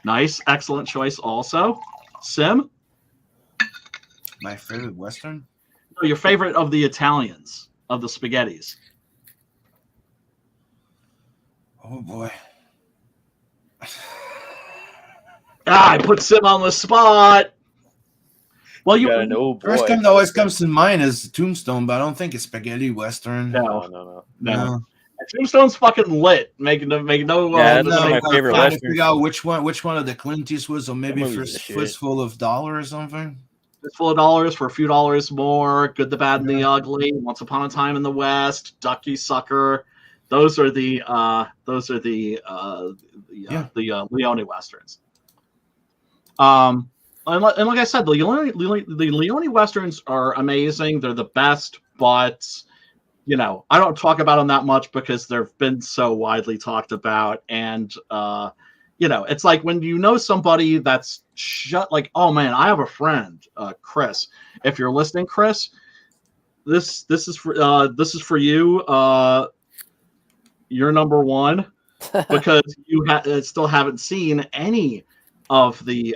Nice, excellent choice. Also, Sim. My favorite western. No, your favorite of the Italians, of the spaghettis. Oh boy. I put Sim on the spot. Well, you gotta know, boy. First thing that always comes to mind is Tombstone, but I don't think it's spaghetti western. No. Tombstone's fucking lit. Making no. Yeah, that's my favorite trying western. to figure out which one of the Clint Eastwoods, or maybe Fistful of Dollar or something. Fistful of Dollars for a few dollars more. Good, the Bad, and the Ugly. Once Upon a Time in the West. Ducky Sucker. Those are the Leone westerns. And like I said, the Leone westerns are amazing. They're the best, but I don't talk about them that much because they've been so widely talked about, and it's like when you know somebody that's like, oh man, I have a friend, Chris. If you're listening, Chris, this is for you. You're number one because you still haven't seen any of the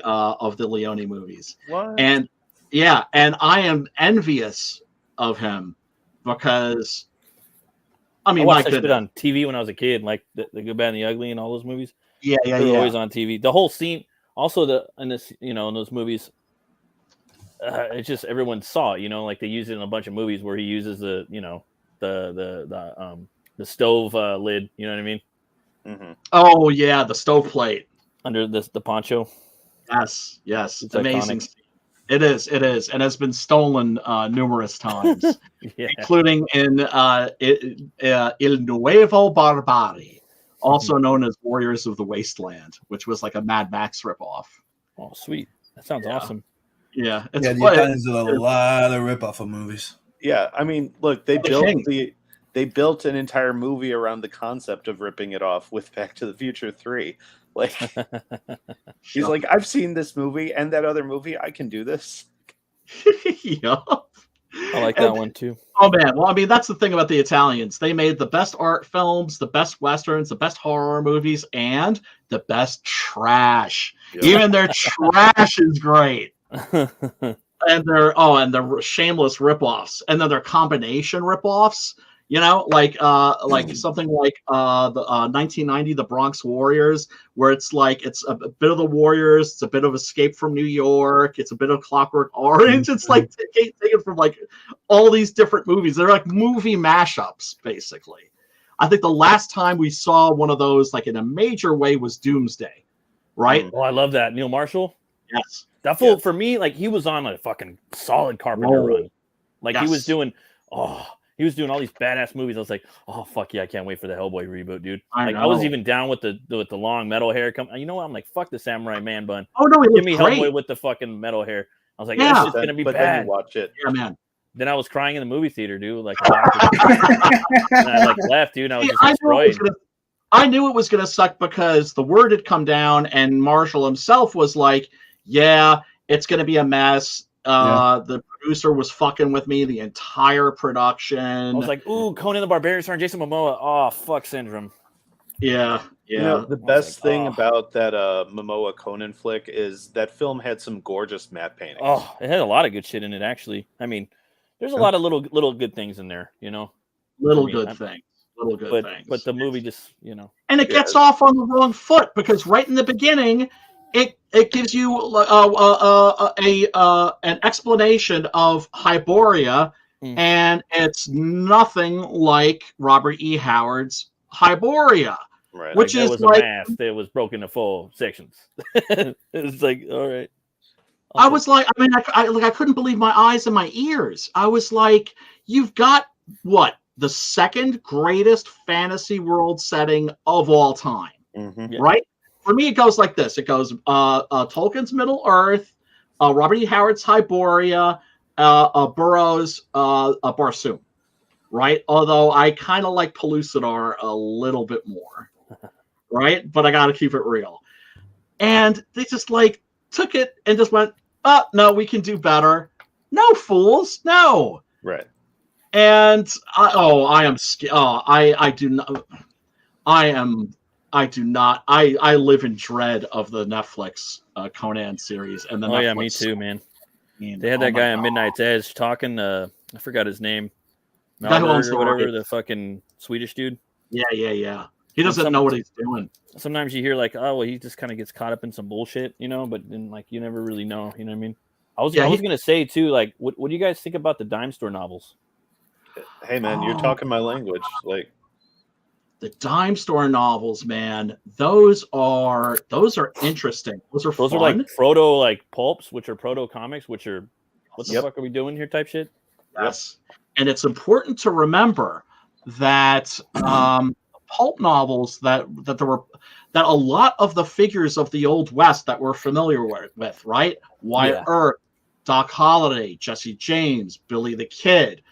Leone movies. What? And yeah, and I am envious of him because I mean, I watched my that shit goodness. on TV when I was a kid, like the Good, Bad, and the Ugly, and all those movies. Yeah, They were always on TV. The whole scene, also in those movies, it's just everyone saw it. Like they use it in a bunch of movies where he uses the stove lid. You know what I mean? Mm-hmm. Oh yeah, the stoveplate Under the poncho. Yes, It's amazing. iconic. It is, and has been stolen numerous times, Yeah. including in Il Nuevo Barbari, also known as Warriors of the Wasteland, which was like a Mad Max ripoff. Oh, sweet! That sounds awesome. Yeah, the Italians did a lot of ripoff of movies. Yeah, I mean, look, they built an entire movie around the concept of ripping it off with Back to the Future 3. Like, he's like, I've seen this movie and that other movie. I can do this. Yeah. I like that one too. Oh man, well, I mean, that's the thing about the Italians. They made the best art films, the best westerns, the best horror movies, and the best trash. Yep. Even their trash is great. And they're shameless ripoffs, and then their combination ripoffs. Like something like the 1990 The Bronx Warriors, where it's like it's a bit of the Warriors, it's a bit of Escape from New York, it's a bit of Clockwork Orange. It's like taken from like all these different movies. They're like movie mashups, basically. I think the last time we saw one of those like in a major way was Doomsday, right? Oh, I love that. Neil Marshall. Yes. That fool, for me, like he was on a fucking solid Carpenter run. Like he was doing all these badass movies. I was like, oh fuck yeah, I can't wait for the Hellboy reboot, dude. I was even down with the long metal hair. You know what? I'm like, fuck the Samurai Man bun. Oh no, give me great. Hellboy with the fucking metal hair. I was like, yeah, this is gonna be bad. Then you watch it. Yeah, man. Then I was crying in the movie theater, dude. Like, and I like left, dude. And I was just destroyed. I knew it was gonna suck because the word had come down, and Marshall himself was like, yeah, it's going to be a mess. The producer was fucking with me the entire production. I was like, ooh, Conan the Barbarian starring Jason Momoa. Oh, fuck syndrome. Yeah. The best thing about that Momoa Conan flick is that film had some gorgeous matte paintings. Oh, it had a lot of good shit in it, actually. I mean, there's a lot of little good things in there, Little good things. But the movie just, And it gets off on the wrong foot because right in the beginning, it gives you an explanation of Hyboria, and it's nothing like Robert E. Howard's Hyboria, right? Which like is was like a math that was broken into full sections. It's like, all right. I was like, I mean, I couldn't believe my eyes and my ears. I was like, you've got what? The second greatest fantasy world setting of all time, right? For me, it goes like this. It goes Tolkien's Middle Earth, Robert E. Howard's Hyboria, Burroughs' Barsoom, right? Although I kind of like Pellucidar a little bit more, right? But I got to keep it real. And they just like took it and just went, oh, no, we can do better. No, fools, no. Right. And I am scared. I do not. I do not. I live in dread of the Netflix Conan series. And the Netflix yeah, me too, man. They had that guy on Midnight's Edge talking. I forgot his name. Malberg or whatever, the fucking Swedish dude. Yeah. He doesn't know what he's doing. Sometimes you hear like, oh, well, he just kind of gets caught up in some bullshit, but then like you never really know. You know what I mean? I was gonna say too, like, what do you guys think about the dime store novels? Hey man, you're talking my language. Like the dime store novels, man. Those are interesting. Those are like proto like pulps, which are proto comics, which are what the fuck are we doing here type shit. Yes, and it's important to remember that pulp novels that a lot of the figures of the Old West that we're familiar with, right? Wyatt Earp, Doc Holliday, Jesse James, Billy the Kid.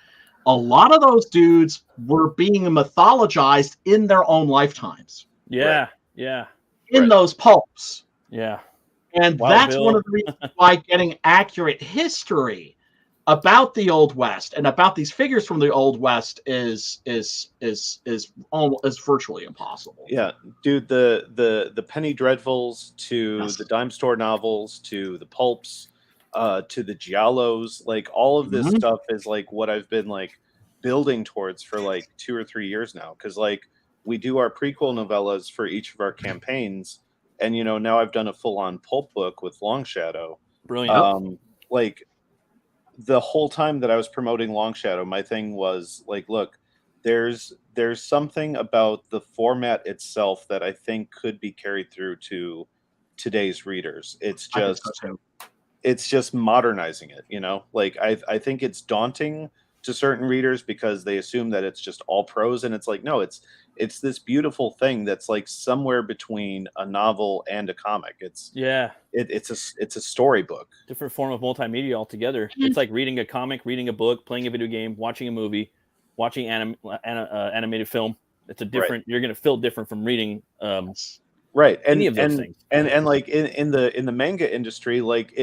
A lot of those dudes were being mythologized in their own lifetimes. Yeah, right? yeah. in those pulps. Yeah. And Wow, that's Bill. one of the reasons why getting accurate history about the Old West and about these figures from the Old West is virtually impossible. Yeah, dude, the Penny Dreadfuls to Yes. the dime store novels to the pulps to the giallos, like all of this stuff is like what I've been like building towards for like 2 or 3 years now, because like we do our prequel novellas for each of our campaigns, and you know, now I've done a full-on pulp book with Long Shadow. Brilliant. Like the whole time that I was promoting Long Shadow, my thing was like, look, there's something about the format itself that I think could be carried through to today's readers. It's just modernizing it, you know? Like I think it's daunting to certain readers because they assume that it's just all prose, and it's like, no, it's this beautiful thing that's like somewhere between a novel and a comic. It's a storybook. Different form of multimedia altogether. It's like reading a comic, reading a book, playing a video game, watching a movie, watching animated film. It's a different. You're going to feel different from reading. Right, any of those things. And like in the manga industry, like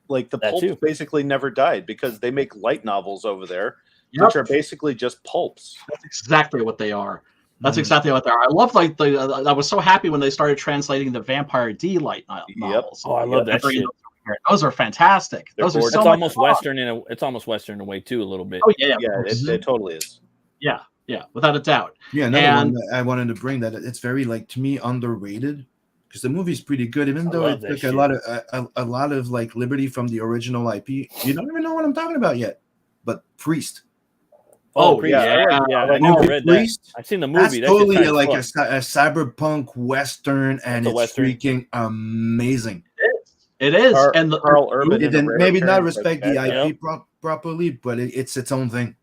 the pulps basically never died because they make light novels over there, which are basically just pulps. That's exactly what they are. That's exactly what they are. I love like I was so happy when they started translating the Vampire D light novels. Oh, I love that shit. Those are fantastic. Those are so it's almost Western it's almost Western in a way too, a little bit. Oh yeah, it totally is. Yeah, without a doubt. Yeah, another one that I wanted to bring that it's very like to me underrated because the movie's pretty good, even though it took a lot of like liberty from the original IP. You don't even know what I'm talking about yet, but Priest. Priest. I never read that. I've seen the movie. That's totally like a cyberpunk Western, and it's freaking amazing. It is. And Carl Urban maybe not respect the IP properly, but it's its own thing.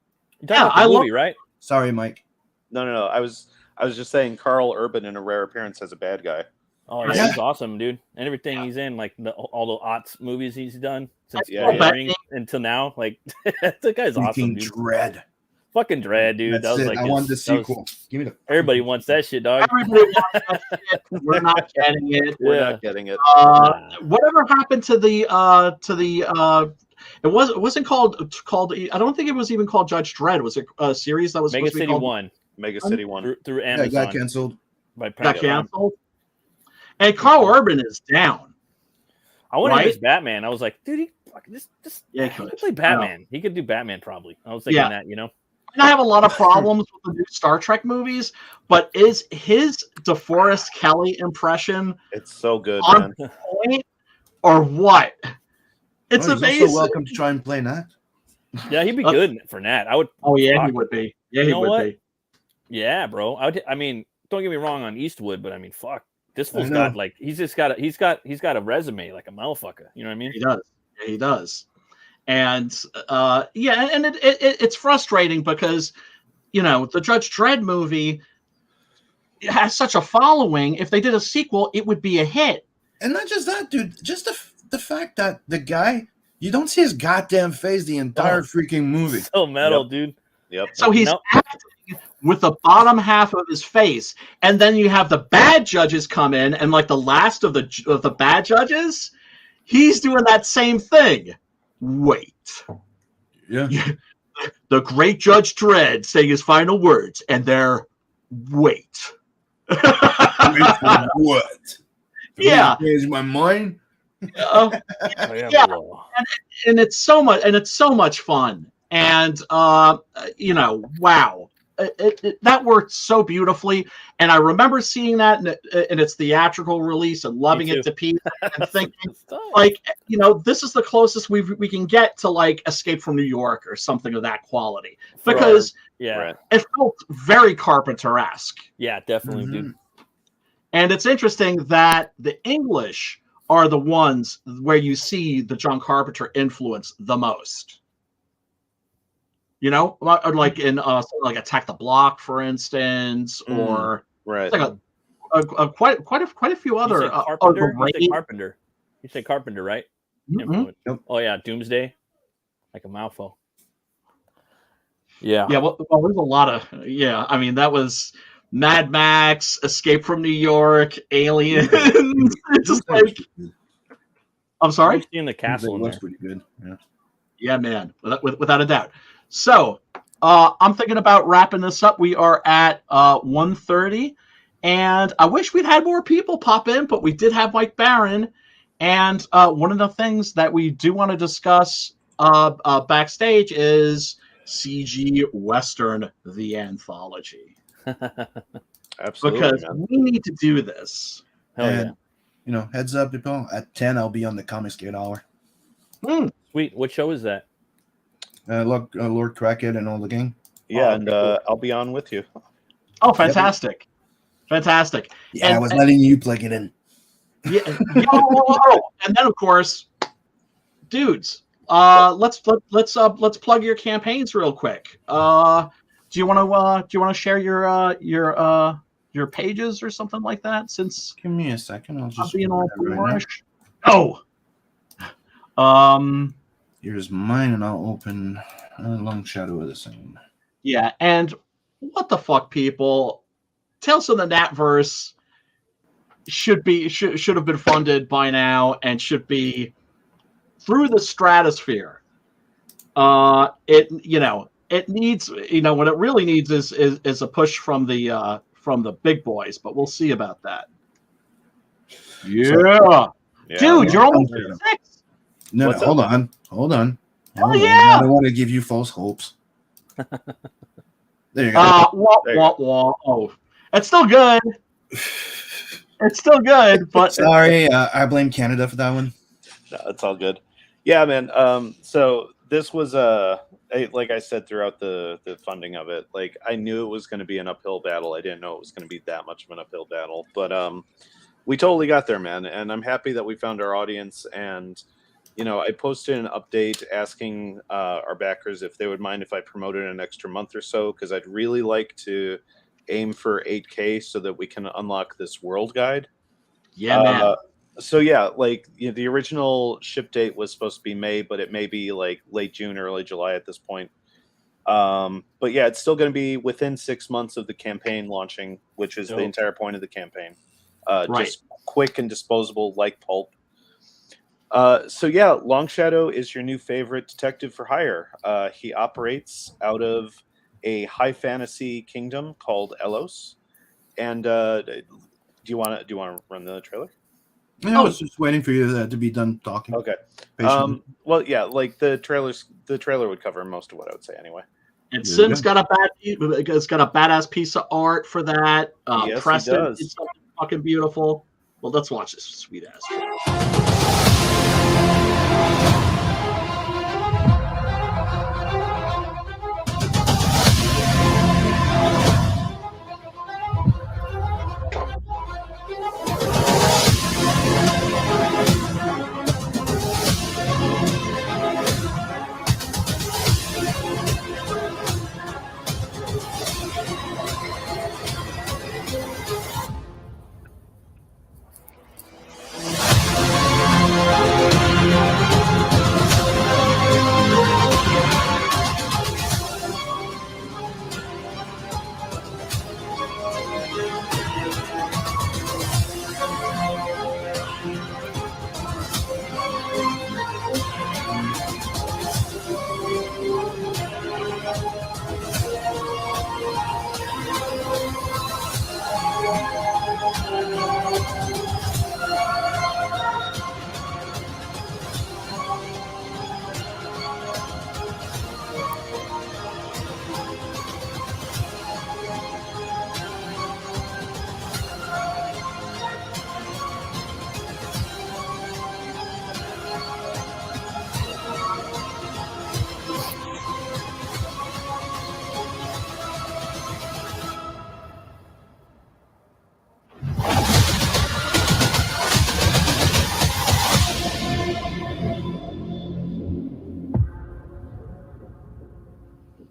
I love movie, right? Sorry, Mike. No. I was just saying Carl Urban in a rare appearance as a bad guy. Oh yeah, he's awesome, dude. And everything he's in, like all the aughts movies he's done since Ring until now, like that guy's awesome, dude. Dredd. Fucking Dredd, dude. That's that was it. like I want the sequel. Give me the. Everybody wants that shit, dog. Everybody wants that shit. We're not getting it. We're not getting it. Whatever happened to the it wasn't called. I don't think it was even called Judge Dredd. Was it a series that was Mega supposed to be City called One? Mega City One through Amazon. Got canceled. Got canceled. And Carl Urban is down. I wanted his Batman. I was like, dude, he could play Batman. He could do Batman probably. I was thinking that, you know. And I have a lot of problems with the new Star Trek movies, but is his DeForest Kelly impression it's so good, on man. point or what? It's amazing. Also welcome to try and play Nat. Yeah, he'd be good for Nat. I would. Oh yeah, he would be. Yeah, he would be. Yeah, bro. I mean, don't get me wrong on Eastwood, but I mean, fuck. This fool's got like he's got a resume like a motherfucker. You know what I mean? He does. Yeah, he does. And it's frustrating because you know the Judge Dredd movie has such a following. If they did a sequel, it would be a hit. And not just that, dude. Just the fact that the guy, you don't see his goddamn face the entire freaking movie. So metal, dude. Yep. So he's acting with the bottom half of his face, and then you have the bad judges come in, and like the last of the bad judges, he's doing that same thing. Wait. Yeah. The great Judge Dredd saying his final words, and they're wait. What? Yeah. Change my mind. Yeah. And it's so much fun. And you know, wow. That worked so beautifully, and I remember seeing that in its theatrical release and loving it to pieces and thinking, like, you know, this is the closest we can get to like Escape from New York or something of that quality, because it felt very Carpenter-esque. Yeah, definitely, dude. And it's interesting that the English are the ones where you see the John Carpenter influence the most. You know, like in like Attack the Block, for instance, or right, like quite a few other. Carpenter. You say Carpenter, right? Mm-hmm. Oh yeah, Doomsday, like a mouthful. Yeah. Yeah. Well, there's a lot of I mean, that was Mad Max, Escape from New York, Alien. It's just like, I'm sorry? I've seen the castle in was there. pretty good. Yeah. Yeah, man, without a doubt. So I'm thinking about wrapping this up. We are at 1:30, and I wish we'd had more people pop in, but we did have Mike Barron. And one of the things that we do want to discuss backstage is CG Western, the anthology. Absolutely, Because man. we need to do this. Hell And, heads up, people. At 10, I'll be on the Comics Gate Hour. Hmm. Sweet. What show is that? Lord Crackhead and all the gang. Yeah, and I'll be on with you. Oh, fantastic. Fantastic. Yeah, I was letting you plug it in. Yeah. And then, of course, dudes, let's plug your campaigns real quick. Do you want to share your pages or something like that? Since Give me a second. I'll just being all right boorish. Here's mine, and I'll open Long Shadow of the Sun. Yeah, and what the fuck, people? Tales from the Natverse should have been funded by now and should be through the stratosphere. It needs, what it really needs is a push from the big boys, but we'll see about that. Yeah, dude, you're almost 6. No, hold on. Oh yeah, I don't want to give you false hopes. There you go. Oh, it's still good. It's still good, but sorry, I blame Canada for that one. No, it's all good. Yeah, man. So this was like I said throughout the funding of it, like I knew it was going to be an uphill battle. I didn't know it was going to be that much of an uphill battle, but we totally got there, man. And I'm happy that we found our audience. And I posted an update asking our backers if they would mind if I promoted an extra month or so, because I'd really like to aim for 8K so that we can unlock this world guide. Yeah, man. So yeah, like the original ship date was supposed to be May, but it may be like late June, early July at this point. But yeah, it's still going to be within 6 months of the campaign launching, which is the entire point of the campaign. Right. Just quick and disposable, like pulp. So yeah, Long Shadow is your new favorite detective for hire. He operates out of a high fantasy kingdom called Elos. And do you want to run the trailer? Yeah, I was just waiting for you to be done talking. Okay. Patiently. Well, yeah, like the trailer would cover most of what I would say anyway. And Sim's got a badass piece of art for that. Yes, Preston he does. did something fucking beautiful. Well, let's watch this sweet ass trailer.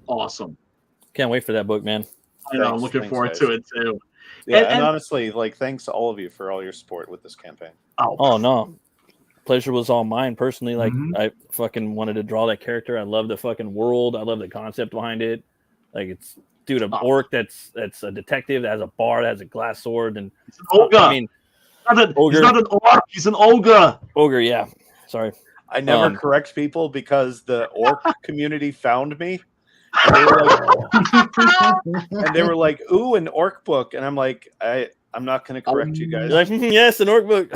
Awesome. Can't wait for that book, man. I know, I'm looking forward to it too. Yeah, and honestly, like, thanks to all of you for all your support with this campaign. Oh no, pleasure was all mine personally. Like, I fucking wanted to draw that character. I love the fucking world. I love the concept behind it. Like, it's dude, an orc that's a detective that has a bar, that has a glass sword, and ogre. I mean, he's not an orc. He's an ogre. Ogre, yeah. Sorry. I never correct people because the orc community found me. And they were like, ooh, an orc book. And I'm like, I'm not going to correct you guys. You're like, yes, an orc book.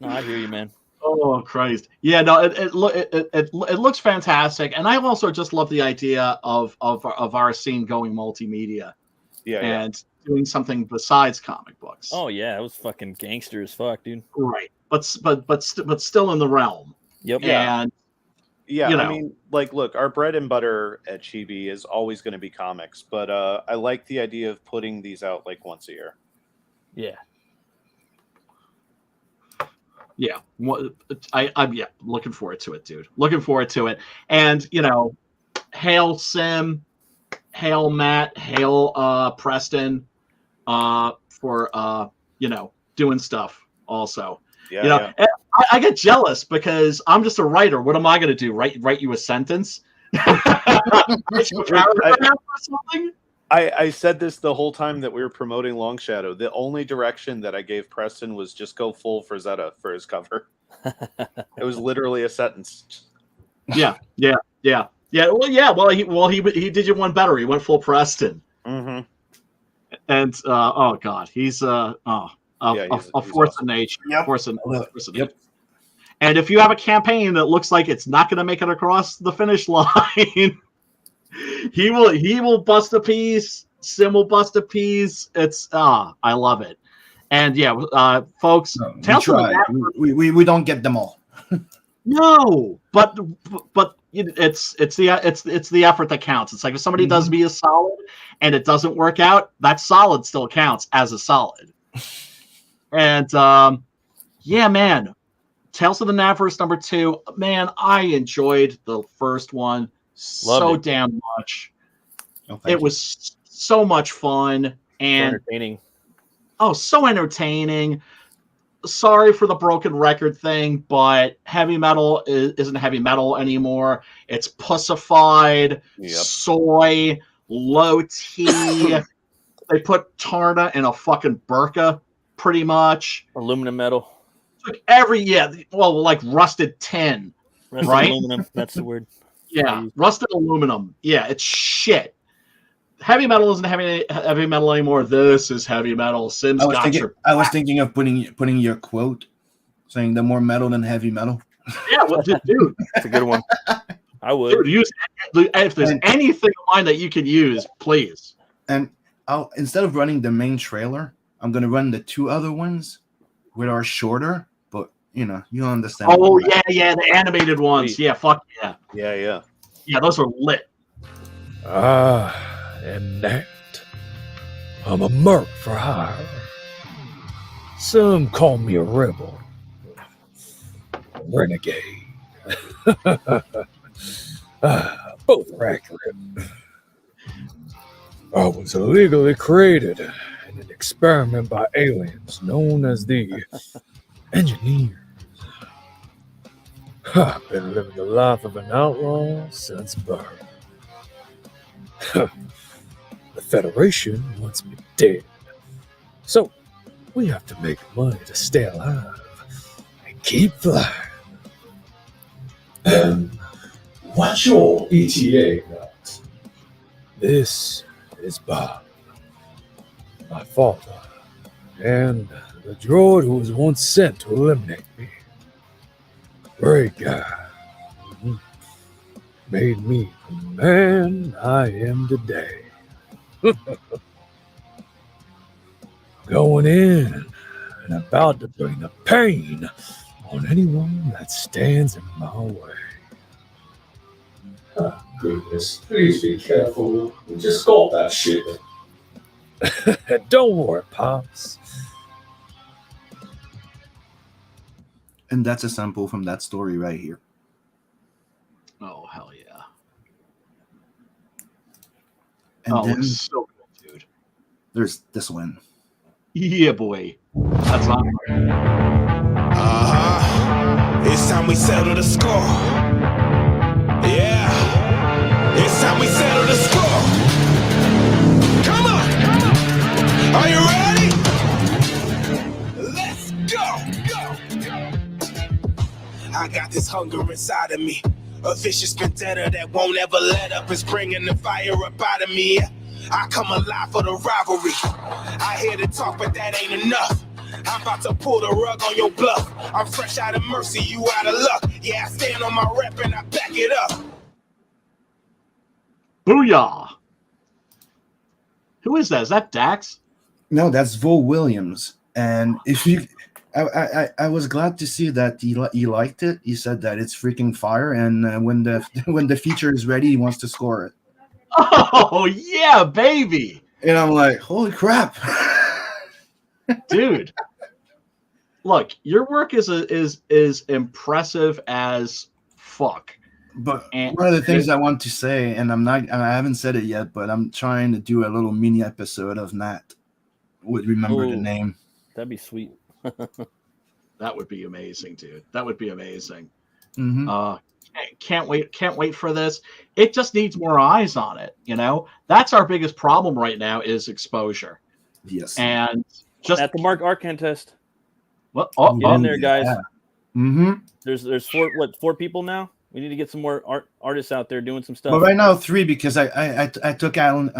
No, I hear you, man. Oh Christ! Yeah, no, it looks fantastic, and I also just love the idea of our scene going multimedia, and doing something besides comic books. Oh yeah, it was fucking gangster as fuck, dude. Right, but still in the realm. Yep. And I mean, like, look, our bread and butter at Chibi is always going to be comics, but I like the idea of putting these out like once a year. Yeah. Yeah, I'm looking forward to it, dude. Looking forward to it, and hail Sim, hail Matt, hail Preston, for doing stuff. Also, I get jealous because I'm just a writer. What am I going to do? Write you a sentence? I said this the whole time that we were promoting Long Shadow. The only direction that I gave Preston was just go full Frazetta for his cover. It was literally a sentence. Yeah. Well, he did you one better. He went full Preston. Mm-hmm. And oh god, he's a force of nature. Yep. Force of nature. And if you have a campaign that looks like it's not going to make it across the finish line. He will bust a piece. Sim will bust a piece. It's I love it. And folks, we don't get them all. No, but it's the effort that counts. It's like if somebody does me a solid and it doesn't work out, that solid still counts as a solid. And man, Tales of the Naviverse #2. Man, I enjoyed the first one. Damn much. It was so much fun and entertaining. Oh, so entertaining. Sorry for the broken record thing, but heavy metal isn't heavy metal anymore. It's pussified, soy, low T. They put Tarna in a fucking burqa, pretty much. Aluminum metal. Like like rusted tin. Right? Aluminum, that's the word. Yeah, rusted aluminum. Yeah, it's shit. Heavy metal isn't heavy metal anymore. This is heavy metal. Sim's I was thinking of putting your quote, saying the more metal than heavy metal. Yeah, well, dude, that's a good one. I would use if there's anything of mine that you could use, please. And instead of running the main trailer, I'm gonna run the two other ones, which are shorter. You understand. Oh yeah, the animated ones. Yeah, fuck yeah. Yeah. Yeah, those are lit. And that I'm a merc for hire. Some call me a rebel, a renegade. Both are accurate. I was illegally created in an experiment by aliens known as the Engineers. I've been living the life of an outlaw since birth. The Federation wants me dead. So we have to make money to stay alive and keep flying. And what's your ETA got? This is Bob, my father, and the droid who was once sent to eliminate me. Great guy. Made me the man I am today. Going in and about to bring the pain on anyone that stands in my way. Oh, goodness, please be careful. We just got that shit. Don't worry, Pops. And that's a sample from that story right here. Oh, hell yeah. And then so cool, dude. There's this one. Yeah, boy. That's not It's time we settle the score. Yeah. I got this hunger inside of me. A vicious vendetta that won't ever let up is bringing the fire up out of me. I come alive for the rivalry. I hear the talk, but that ain't enough. I'm about to pull the rug on your bluff. I'm fresh out of mercy, you out of luck. Yeah, I stand on my rep and I back it up. Booyah! Who is that? Is that Dax? No, that's Vo Williams. And if you, I was glad to see that he liked it. He said that it's freaking fire, and when the feature is ready, he wants to score it. Oh yeah, baby! And I'm like, holy crap, dude! Look, your work is impressive as fuck. But one of the things I want to say, and I haven't said it yet, but I'm trying to do a little mini episode of Nat. Would remember the name. That'd be sweet. That would be amazing, dude. That would be amazing. Mm-hmm. Can't wait for this. It just needs more eyes on it. You know, that's our biggest problem right now is exposure. Yes. And just at the Mark Arcan test. What? Get in there, guys. Yeah. Mm-hmm. There's four people now. We need to get some more artists out there doing some stuff. But right now 3 because I took Alan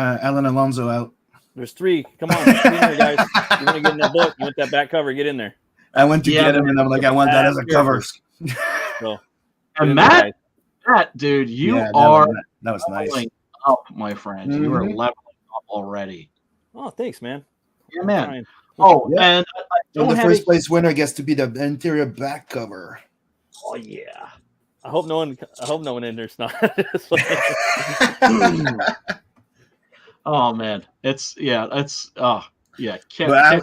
Alonso out. There's 3. Come on, get in there, guys. You want to get in that book? You want that back cover? Get in there. I went to get him, and I'm like, I want that as a cover. So, and Matt, dude, you are that was nice. Up, my friend. You are leveling up already. Oh, thanks, man. Yeah, man. Oh, yeah. And the first place winner gets to be the interior back cover. Oh yeah. I hope no one enters not. Oh man, yeah.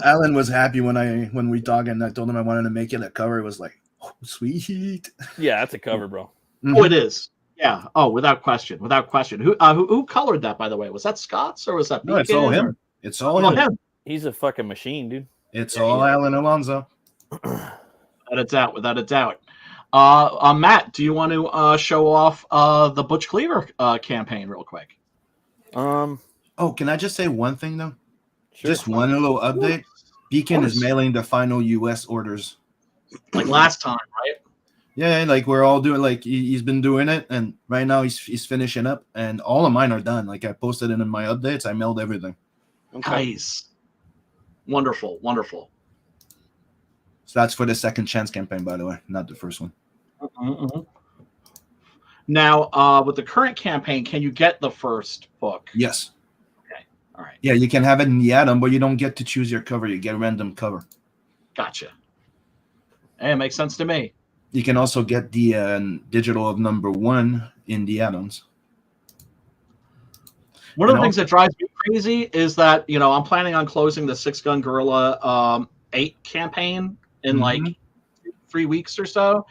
Alan was happy when we talked, and I told him I wanted to make it a cover. It was like, oh, sweet. Yeah, that's a cover, bro. Oh, it is. Yeah. Oh, without question. Who colored that, by the way? Was that Scott's or was that? No, it's all him. It's all him. He's a fucking machine, dude. It's all Alan Alonso. Without a doubt. Matt, do you want to show off the Butch Cleaver campaign real quick? Oh, can I just say one thing though? Sure. Just one little update. Beacon is mailing the final U.S. orders. Like last time, right? Yeah, like we're all doing. Like he's been doing it, and right now he's finishing up, and all of mine are done. Like I posted it in my updates. I mailed everything. Okay. Nice. Wonderful. So that's for the second chance campaign, by the way, not the first one. Mm-hmm. Now, with the current campaign, can you get the first book? Yes. Okay. All right. Yeah, you can have it in the add-on, but you don't get to choose your cover. You get a random cover. Gotcha. Hey, it makes sense to me. You can also get the digital of number 1 in the add-ons. One of the things that drives me crazy is that, I'm planning on closing the 6-Gun Gorilla 8 campaign in like 3 weeks or so.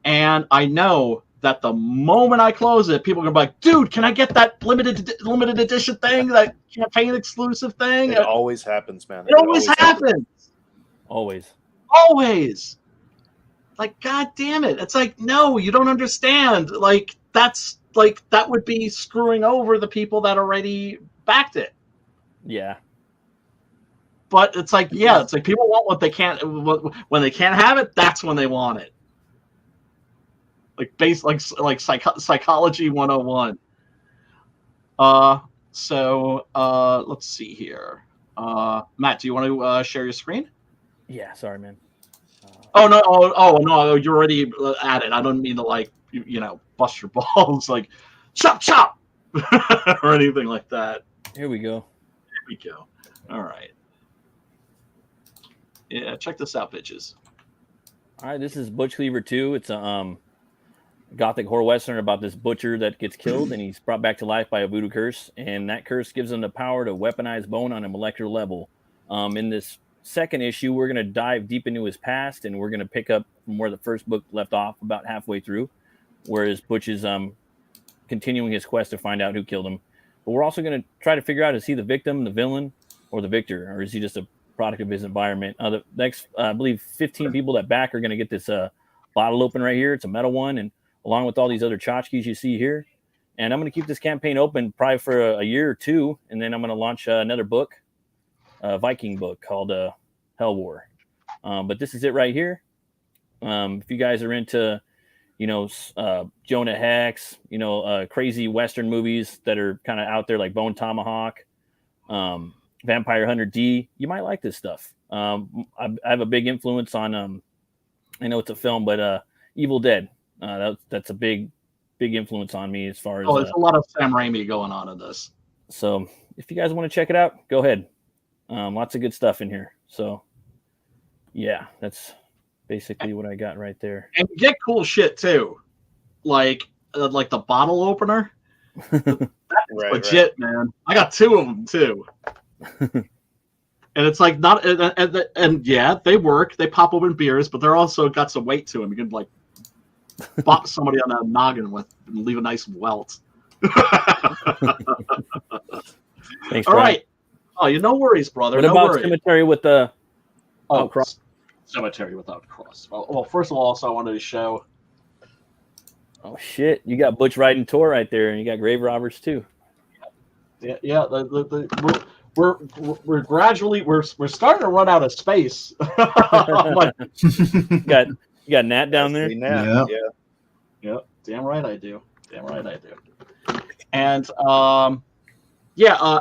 And I know that the moment I close it, people are going to be like, dude, can I get that limited edition thing, that campaign exclusive thing? It always happens, man. It always happens. Always. Like, God damn it. It's like, no, you don't understand. Like, that's like, that would be screwing over the people that already backed it. Yeah. But it's like, it's like people want what they can't, when they can't have it, that's when they want it. Like psychology 101. So let's see here. Matt, do you want to share your screen? Yeah, sorry, man. Oh no, you're already at it. I don't mean to bust your balls like chop or anything like that. Here we go. All right. Yeah, check this out, bitches. All right, this is Butch Cleaver 2. It's a gothic horror western about this butcher that gets killed and he's brought back to life by a voodoo curse, and that curse gives him the power to weaponize bone on a molecular level. In this second issue, we're going to dive deep into his past, and we're going to pick up from where the first book left off about halfway through, whereas Butch is continuing his quest to find out who killed him. But we're also going to try to figure out, is he the victim, the villain, or the victor, or is he just a product of his environment? The next, I believe, 15 people that back are going to get this bottle open right here. It's a metal one, and along with all these other tchotchkes you see here. And I'm going to keep this campaign open probably for a year or two, and then I'm going to launch another book, a Viking book called Hell War. But this is it right here. If you guys are into Jonah Hex, crazy Western movies that are kind of out there like Bone Tomahawk, Vampire Hunter D. You might like this stuff. I have a big influence on, I know it's a film, but Evil Dead. That's a big influence on me as far as. There's a lot of Sam Raimi going on in this. So if you guys want to check it out, go ahead. Lots of good stuff in here. So yeah, that's basically what I got right there. And you get cool shit too, like the bottle opener. That's legit, man. I got 2 of them too. And it's like not, and yeah, they work. They pop open beers, but they're also got some weight to them. You can like bop somebody on a noggin with and leave a nice welt. Thanks, all Brian. right. Oh, no worries, brother. What no about worries. Cemetery with the Cross? Cemetery Without Cross. Well, first of all, also I wanted to show. Oh shit! You got Butch Riding Tour right there, and you got Grave Robbers too. Yeah. We're gradually we're starting to run out of space. You got Nat down there. Yeah. Damn right I do. And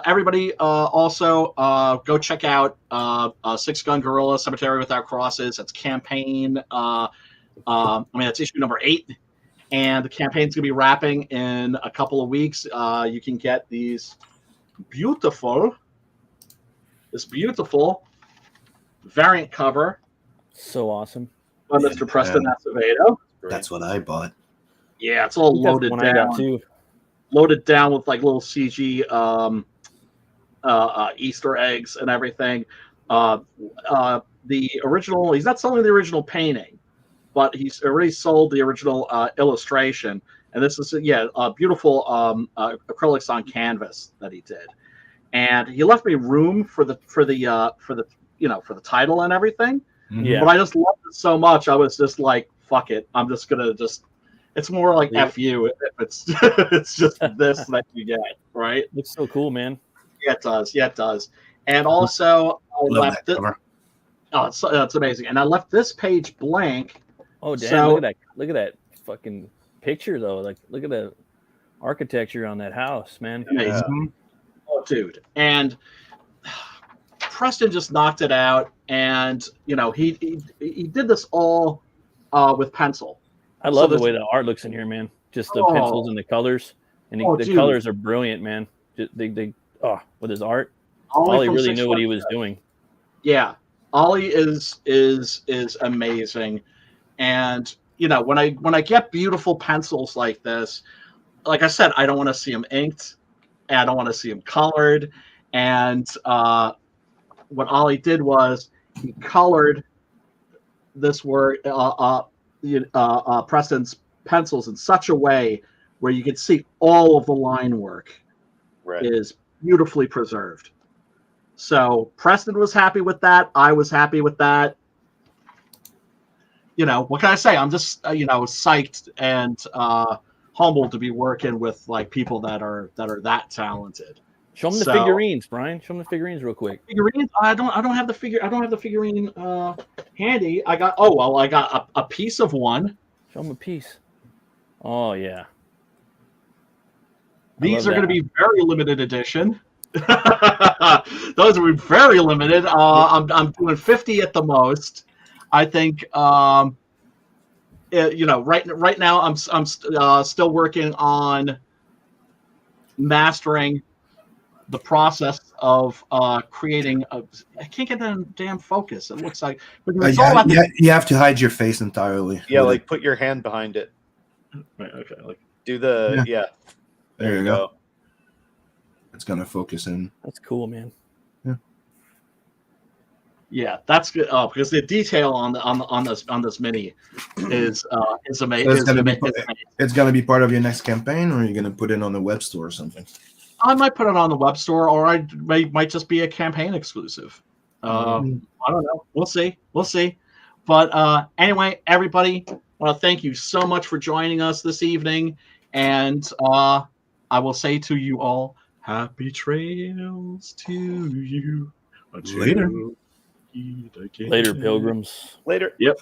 everybody also go check out Six Gun Gorilla Cemetery Without Crosses. It's campaign. It's issue number 8, and the campaign's gonna be wrapping in a couple of weeks. You can get this beautiful variant cover. So awesome. By Mr. Preston Acevedo. That's what I bought. Yeah, it's all loaded One down. I got too. Loaded down with like little CG Easter eggs and everything. The original, he's not selling the original painting, but he's already sold the original illustration. And this is a beautiful acrylics on canvas that he did. And he left me room for the title and everything. Yeah. But I just loved it so much. I was just like, fuck it. I'm just gonna it's more like F you if it's it's just this that you get, right? Looks so cool, man. Yeah, it does. And also I left it. Oh, it's amazing. And I left this page blank. Oh damn, look at that fucking picture though. Like look at the architecture on that house, man. Amazing. Oh dude. And Preston just knocked it out, and he did this all with pencil. I love the way the art looks in here, man. Just the pencils and the colors, and the colors are brilliant, man. They with his art, Ollie really knew what he was doing. Yeah, Ollie is amazing, and when I get beautiful pencils like this, like I said, I don't want to see them inked, and I don't want to see them colored, and what Ollie did was he colored this word, Preston's pencils in such a way where you could see all of the line work is beautifully preserved. So Preston was happy with that. I was happy with that. What can I say? I'm just psyched and humbled to be working with like people that are that talented. Show them the figurines, Brian. Show them the figurines real quick. Figurines? I don't have the figure. I don't have the figurine handy. I got a piece of one. Show them a piece. Oh yeah. These are going to be very limited edition. Those will be very limited. I'm doing 50 at the most. I think. Right now I'm still working on mastering the process of creating I can't get that damn focus. It looks like you have to hide your face entirely. Yeah, like put your hand behind it. Right, okay, like do the There you go. It's gonna focus in. That's cool, man. Yeah, that's good. Oh, because the detail on this mini is amazing. It's gonna be part of your next campaign, or are you gonna put it on the web store or something? I might put it on the web store, or I might just be a campaign exclusive. I don't know. We'll see. But anyway, everybody, I want to thank you so much for joining us this evening, and I will say to you all, happy trails to you. Later. Later, pilgrims. Later. Yep.